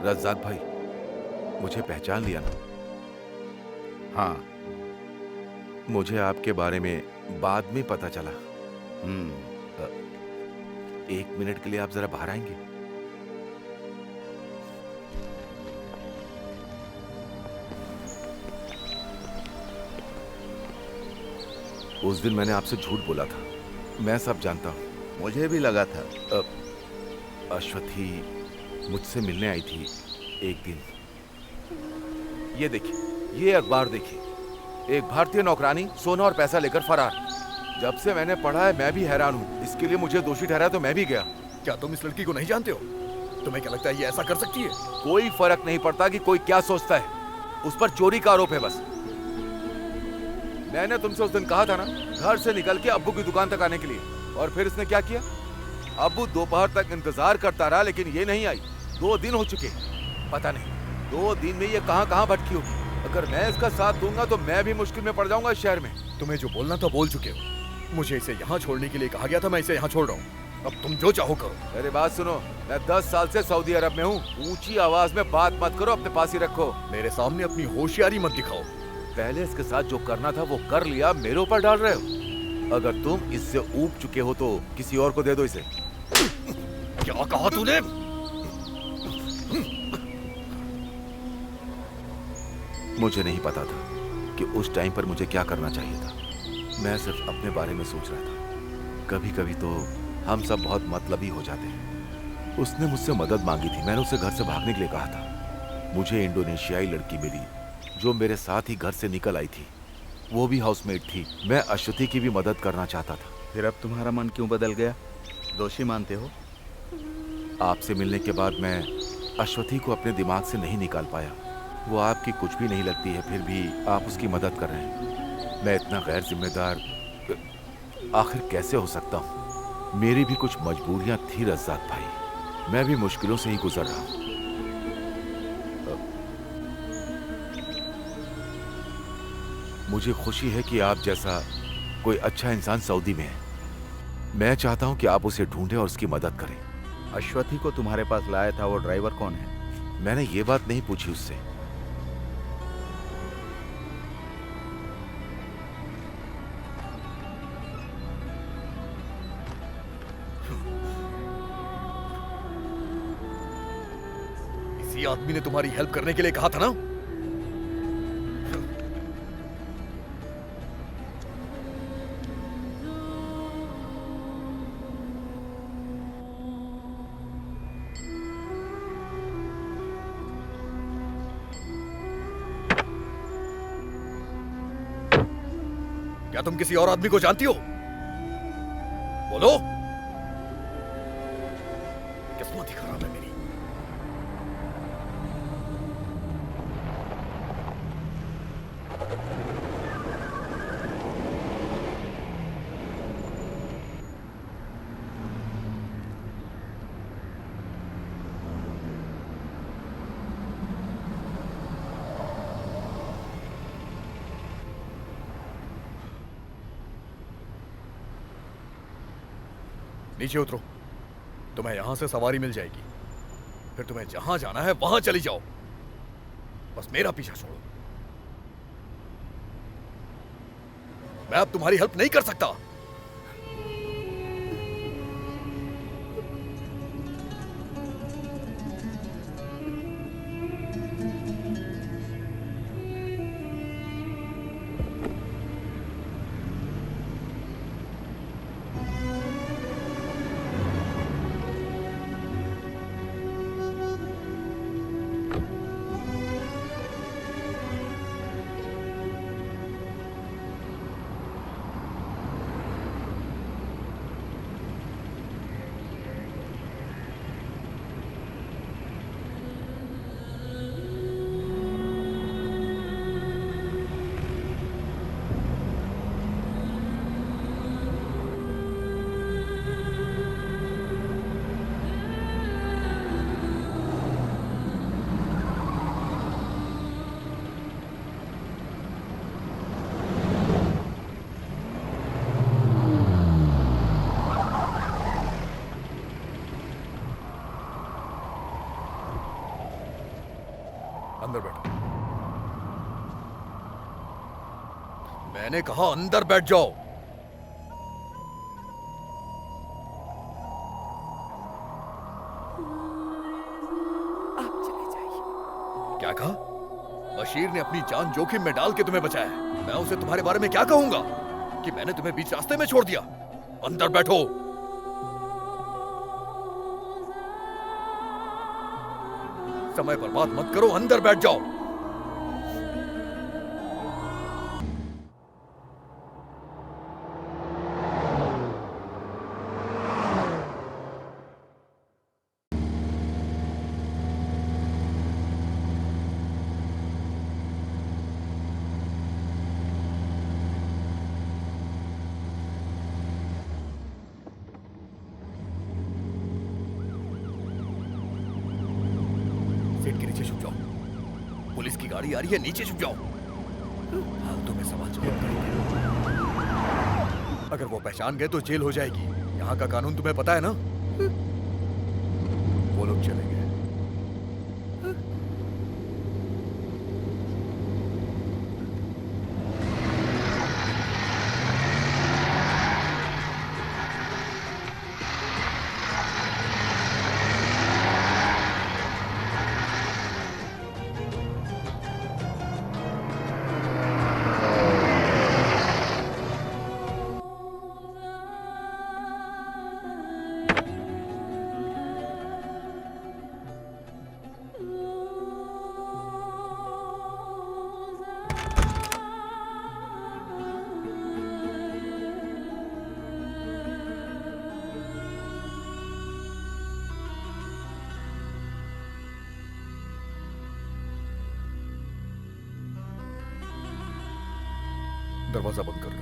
रज़ाक भाई, मुझे पहचान लिया ना? हाँ। मुझे आपके बारे में बाद में पता चला। एक मिनट के लिए आप जरा बाहर आएंगे? उस दिन मैंने आपसे झूठ बोला था, मैं सब जानता हूं। मुझे भी लगा था। अश्वथी मुझसे मिलने आई थी एक दिन। ये देखिए, ये अखबार देखिए, एक भारतीय नौकरानी सोना और पैसा लेकर फरार। जब से मैंने पढ़ा है मैं भी हैरान हूँ। इसके लिए मुझे दोषी ठहराया तो मैं भी गया। क्या तुम इस लड़की को नहीं जानते हो? तुम्हें क्या लगता है ये ऐसा कर सकती है? कोई फर्क नहीं पड़ता कि कोई क्या सोचता है, उस पर चोरी का आरोप है बस। मैंने तुमसे उस दिन कहा था ना, घर से निकल के अब्बू की दुकान तक आने के लिए, और फिर इसने क्या किया? अब्बू दोपहर तक इंतजार करता रहा लेकिन ये नहीं आई। 2 दिन हो चुके, पता नहीं 2 दिन में ये कहां भटकी होगी। अगर मैं इसका साथ दूंगा तो मैं भी मुश्किल में पड़ जाऊंगा इस शहर में। तुम्हें जो बोलना था बोल चुके हो। मुझे इसे यहाँ छोड़ने के लिए कहा गया था, मैं इसे यहाँ छोड़ रहा हूँ। अब तुम जो चाहो करो। मेरी बात सुनो, मैं 10 साल से सऊदी अरब में हूँ। ऊंची आवाज में बात मत करो, अपने पास ही रखो। मेरे सामने अपनी होशियारी मत दिखाओ। पहले इसके साथ जो करना था वो कर लिया, मेरे ऊपर डाल रहे हो। अगर तुम इससे ऊब चुके हो तो किसी और को दे दो इसे। क्या कहा तूने? मुझे नहीं पता था कि उस टाइम पर मुझे क्या करना चाहिए था। मैं सिर्फ अपने बारे में सोच रहा था। कभी कभी तो हम सब बहुत मतलबी हो जाते हैं। उसने मुझसे मदद मांगी थी, मैंने उसे घर से भागने के लिए कहा था। मुझे इंडोनेशियाई लड़की मिली जो मेरे साथ ही घर से निकल आई थी। वो भी हाउसमेट थी। मैं अश्वथी की भी मदद करना चाहता था। फिर अब तुम्हारा मन क्यों बदल गया? दोषी मानते हो? आपसे मिलने के बाद मैं अश्वथी को अपने दिमाग से नहीं निकाल पाया। वो आपकी कुछ भी नहीं लगती है, फिर भी आप उसकी मदद कर रहे हैं। मैं इतना गैर जिम्मेदार आखिर कैसे हो सकता हूँ? मेरी भी कुछ मजबूरियां थी रज़ाक भाई, मैं भी मुश्किलों से ही गुजर रहा हूँ। मुझे खुशी है कि आप जैसा कोई अच्छा इंसान सऊदी में है। मैं चाहता हूँ कि आप उसे ढूंढें और उसकी मदद करें। अश्वथी को तुम्हारे पास लाया था, वो ड्राइवर कौन है? मैंने ये बात नहीं पूछी उससे। इसी आदमी ने तुम्हारी हेल्प करने के लिए कहा था ना? क्या तुम किसी और आदमी को जानती हो? बोलो। किस्मत ही खराब है मेरी। नीचे उतरो, तुम्हें यहां से सवारी मिल जाएगी, फिर तुम्हें जहां जाना है वहां चली जाओ, बस मेरा पीछा छोड़ो। मैं अब तुम्हारी हेल्प नहीं कर सकता। अंदर बैठो। मैंने कहा अंदर बैठ जाओ। आप चले जाइए। क्या कहा? बशीर ने अपनी जान जोखिम में डाल के तुम्हें बचाया है। मैं उसे तुम्हारे बारे में क्या कहूंगा कि मैंने तुम्हें बीच रास्ते में छोड़ दिया? अंदर बैठो। समय पर बात मत करो, अंदर बैठ जाओ। सीट के नीचे छुप जाओ। पुलिस की गाड़ी आ रही है, नीचे छुप जाओ। फालतू में सवाल जवाब करेंगे। अगर वो पहचान गए तो जेल हो जाएगी। यहाँ का कानून तुम्हें पता है ना? वो लोग चले गए। दरवाजा बंद कर लो।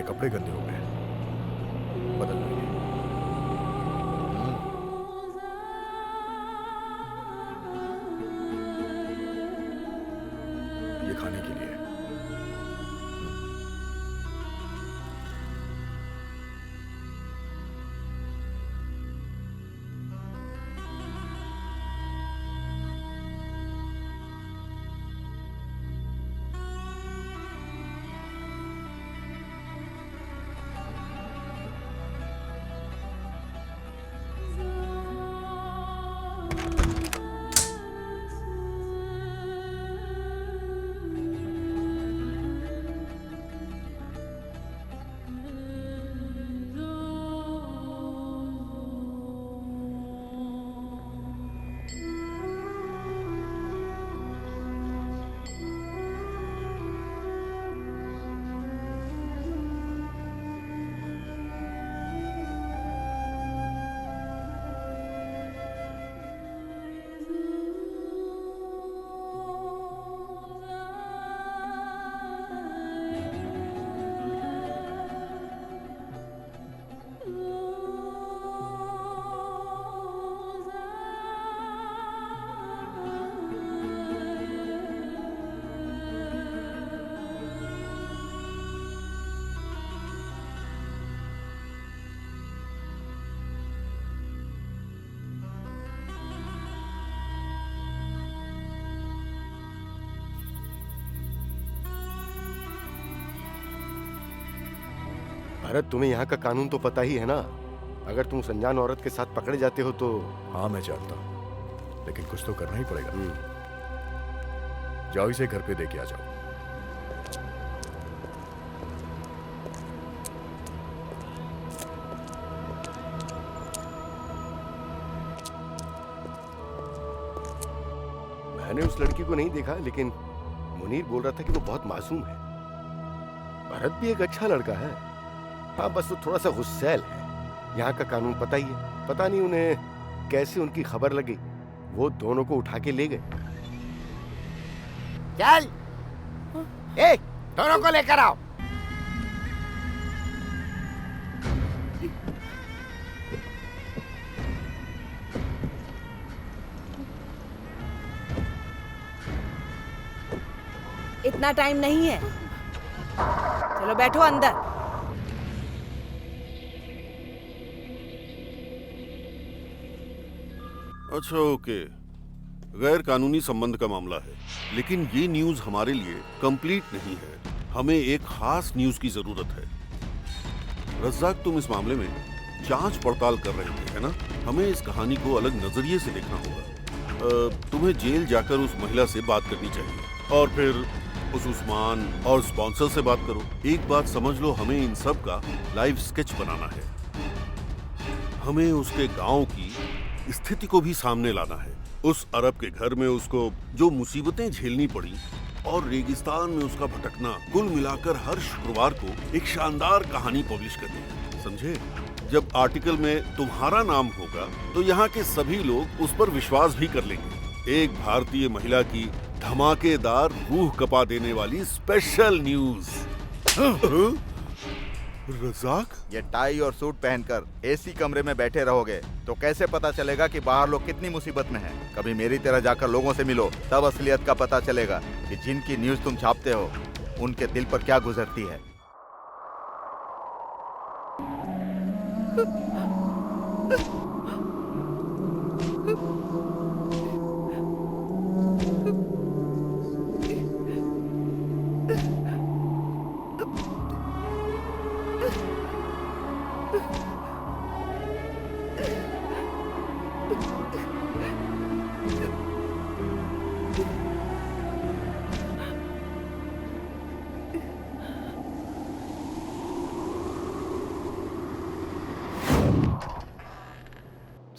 कपड़े गंदे हो गए, बदल लेंगे। ये खाने के लिए। भरत, तुम्हें यहाँ का कानून तो पता ही है ना। अगर तुम उस अनजान औरत के साथ पकड़े जाते हो तो। हाँ मैं जानता हूँ, लेकिन कुछ तो करना ही पड़ेगा। जाओ इसे घर पे दे के आ जाओ। मैंने उस लड़की को नहीं देखा, लेकिन मुनीर बोल रहा था कि वो बहुत मासूम है। भरत भी एक अच्छा लड़का है। हाँ, बस वो थोड़ा सा गुस्सैल है। यहाँ का कानून पता ही है। पता नहीं उन्हें कैसे उनकी खबर लगी, वो दोनों को उठा के ले गए। चल, ए, दोनों को लेकर आओ। इतना टाइम नहीं है, चलो बैठो अंदर। अच्छा, ओके। गैर कानूनी संबंध का मामला है, लेकिन ये न्यूज़ हमारे लिए कंप्लीट नहीं है। हमें एक खास न्यूज़ की जरूरत है। रज़ाक, तुम इस मामले में जांच पड़ताल कर रहे थे, है ना? हमें इस कहानी को अलग नजरिए से देखना होगा। तुम्हें जेल जाकर उस महिला से बात करनी चाहिए और फिर उस उस्मान और स्पॉन्सर से बात करो। एक बात समझ लो, हमें इन सब का लाइव स्केच बनाना है। हमें उसके गांव की स्थिति को भी सामने लाना है। उस अरब के घर में उसको जो मुसीबतें झेलनी पड़ी और रेगिस्तान में उसका भटकना, कुल मिलाकर हर शुक्रवार को एक शानदार कहानी पब्लिश करनी है, समझे? जब आर्टिकल में तुम्हारा नाम होगा तो यहाँ के सभी लोग उस पर विश्वास भी कर लेंगे। एक भारतीय महिला की धमाकेदार, रूह कपा देने वाली स्पेशल न्यूज। रज़ाक, ये टाई और सूट पहनकर एसी कमरे में बैठे रहोगे तो कैसे पता चलेगा कि बाहर लोग कितनी मुसीबत में हैं? कभी मेरी तरह जाकर लोगों से मिलो, तब असलियत का पता चलेगा कि जिनकी न्यूज़ तुम छापते हो उनके दिल पर क्या गुजरती है।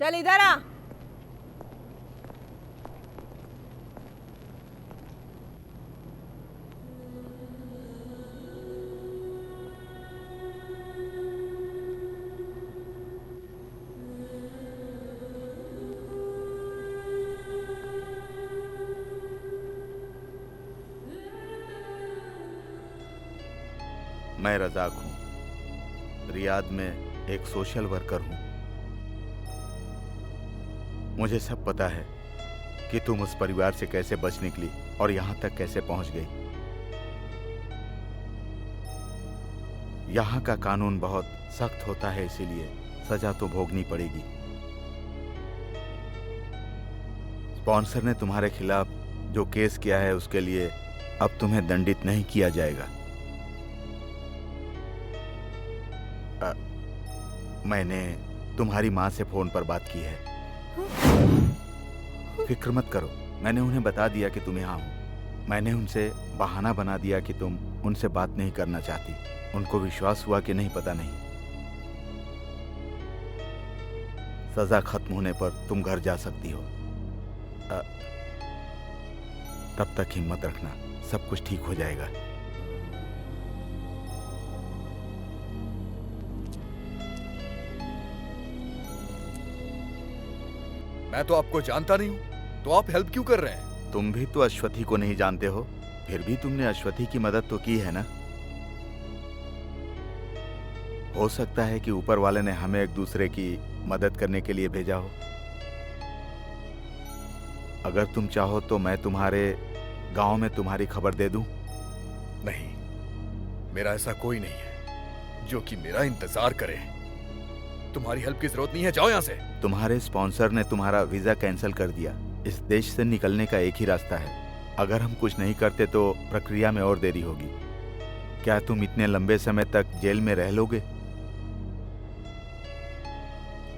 चल इधर आ। मैं रज़ाक हूँ, रियाद में एक सोशल वर्कर हूँ। मुझे सब पता है कि तुम उस परिवार से कैसे बच निकली और यहाँ तक कैसे पहुँच गई। यहाँ का कानून बहुत सख्त होता है, इसीलिए सजा तो भोगनी पड़ेगी। स्पॉन्सर ने तुम्हारे खिलाफ जो केस किया है उसके लिए अब तुम्हें दंडित नहीं किया जाएगा। मैंने तुम्हारी माँ से फोन पर बात की है। फिक्र मत करो, मैंने उन्हें बता दिया कि तुम यहाँ हो। मैंने उनसे बहाना बना दिया कि तुम उनसे बात नहीं करना चाहती। उनको विश्वास हुआ कि नहीं, पता नहीं। सजा खत्म होने पर तुम घर जा सकती हो। तब तक हिम्मत रखना, सब कुछ ठीक हो जाएगा। मैं तो आपको जानता नहीं हूं, तो आप हेल्प क्यों कर रहे हैं? तुम भी तो अश्वथी को नहीं जानते हो, फिर भी तुमने अश्वथी की मदद तो की है ना। हो सकता है कि ऊपर वाले ने हमें एक दूसरे की मदद करने के लिए भेजा हो। अगर तुम चाहो तो मैं तुम्हारे गांव में तुम्हारी खबर दे दूं। नहीं, मेरा ऐसा कोई नहीं है जो कि मेरा इंतजार करे। तुम्हारी हेल्प की जरूरत नहीं है, जाओ यहाँ से। तुम्हारे स्पॉन्सर ने तुम्हारा वीजा कैंसिल कर दिया। इस देश से निकलने का एक ही रास्ता है। अगर हम कुछ नहीं करते तो प्रक्रिया में और देरी होगी। क्या तुम इतने लंबे समय तक जेल में रह लोगे?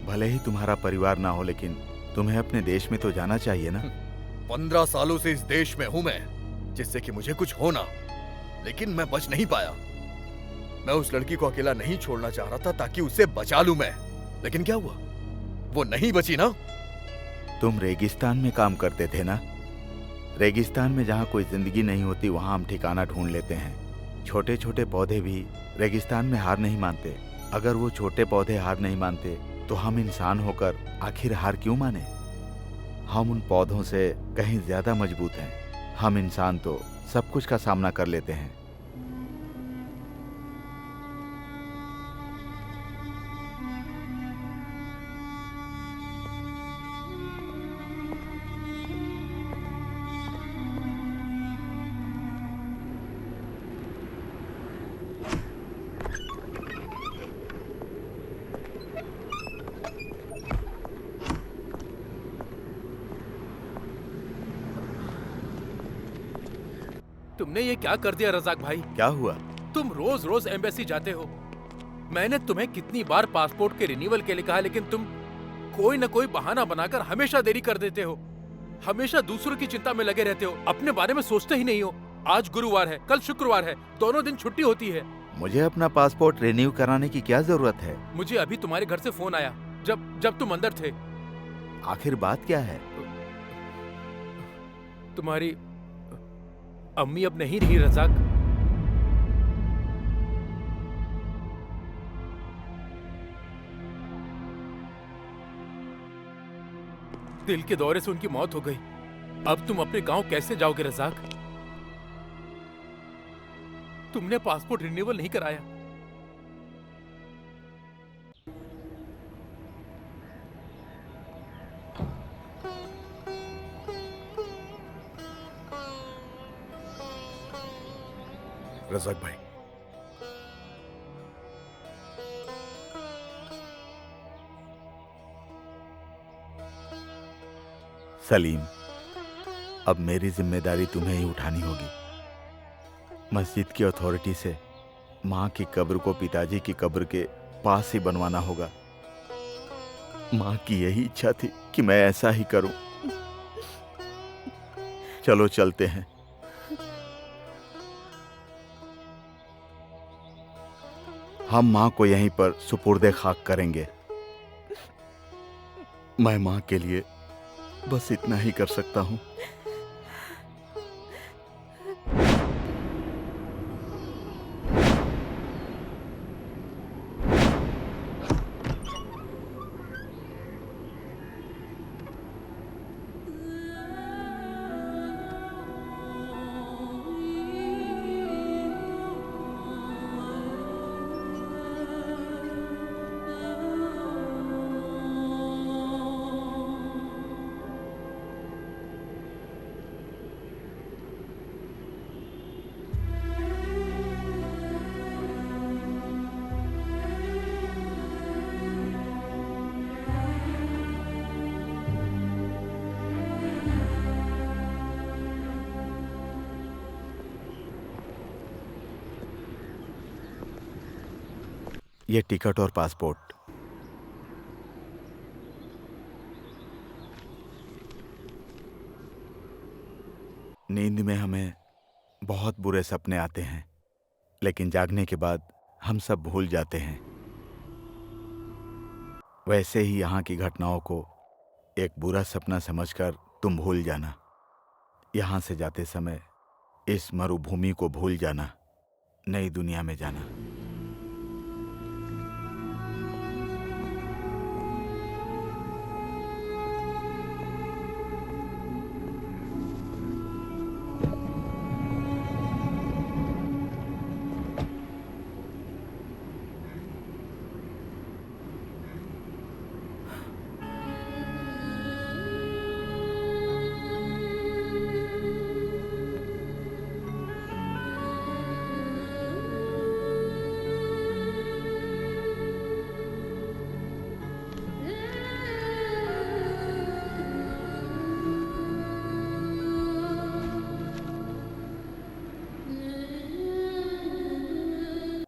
भले ही तुम्हारा परिवार ना हो, लेकिन तुम्हें अपने देश में तो जाना चाहिए ना। 15 सालों से इस देश में हूं मैं, जिससे कि मुझे कुछ होना, लेकिन मैं बच नहीं पाया। मैं उस लड़की को अकेला नहीं छोड़ना चाह रहा था ताकि उसे बचा लूं मैं, लेकिन क्या हुआ? वो नहीं बची ना। तुम रेगिस्तान में काम करते थे ना। रेगिस्तान में जहाँ कोई जिंदगी नहीं होती वहाँ हम ठिकाना ढूंढ लेते हैं। छोटे छोटे पौधे भी रेगिस्तान में हार नहीं मानते। अगर वो छोटे पौधे हार नहीं मानते तो हम इंसान होकर आखिर हार क्यों माने? हम उन पौधों से कहीं ज्यादा मजबूत हैं। हम इंसान तो सब कुछ का सामना कर लेते हैं। तुमने ये क्या कर दिया रजाक भाई? क्या हुआ? तुम रोज रोज एम्बेसी जाते हो। मैंने तुम्हें कितनी बार पासपोर्ट के रिन्यूअल के लिए कहा, लेकिन तुम कोई न कोई बहाना बनाकर हमेशा देरी कर देते हो। हमेशा दूसरों की चिंता में लगे रहते हो, अपने बारे में सोचते ही नहीं हो। आज गुरुवार है, कल शुक्रवार है, दोनों दिन छुट्टी होती है। मुझे अपना पासपोर्ट रिन्यू कराने की क्या जरूरत है? मुझे अभी तुम्हारे घर से फोन आया जब तुम अंदर थे। आखिर बात क्या है? तुम्हारी अम्मी अब नहीं रही रजाक। दिल के दौरे से उनकी मौत हो गई। अब तुम अपने गांव कैसे जाओगे रजाक? तुमने पासपोर्ट रिन्यूअल नहीं कराया। रज़ाक भाई, सलीम, अब मेरी जिम्मेदारी तुम्हें ही उठानी होगी। मस्जिद की अथॉरिटी से माँ की कब्र को पिताजी की कब्र के पास ही बनवाना होगा। माँ की यही इच्छा थी कि मैं ऐसा ही करूं। चलो चलते हैं। हम माँ को यहीं पर सुपुर्दे खाक करेंगे। मैं माँ के लिए बस इतना ही कर सकता हूँ। ये टिकट और पासपोर्ट। नींद में हमें बहुत बुरे सपने आते हैं, लेकिन जागने के बाद हम सब भूल जाते हैं। वैसे ही यहाँ की घटनाओं को एक बुरा सपना समझकर तुम भूल जाना। यहाँ से जाते समय इस मरुभूमि को भूल जाना, नई दुनिया में जाना।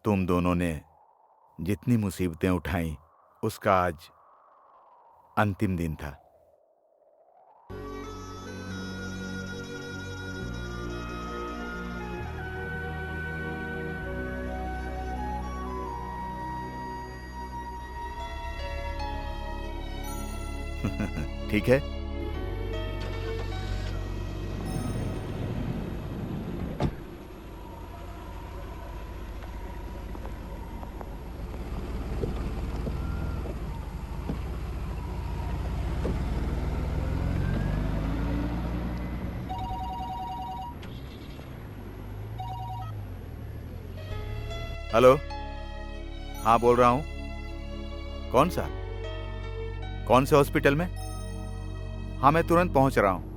तुम दोनों ने जितनी मुसीबतें उठाई, उसका आज अंतिम दिन था। ठीक है? हेलो, हाँ बोल रहा हूँ। कौन सा? कौन से हॉस्पिटल में? हाँ मैं तुरंत पहुंच रहा हूँ।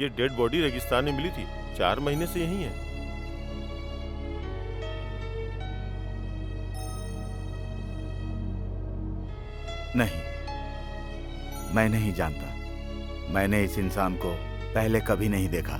ये डेड बॉडी रेगिस्तान में मिली थी, 4 महीने से यहीं है। नहीं, मैं नहीं जानता। मैंने इस इंसान को पहले कभी नहीं देखा।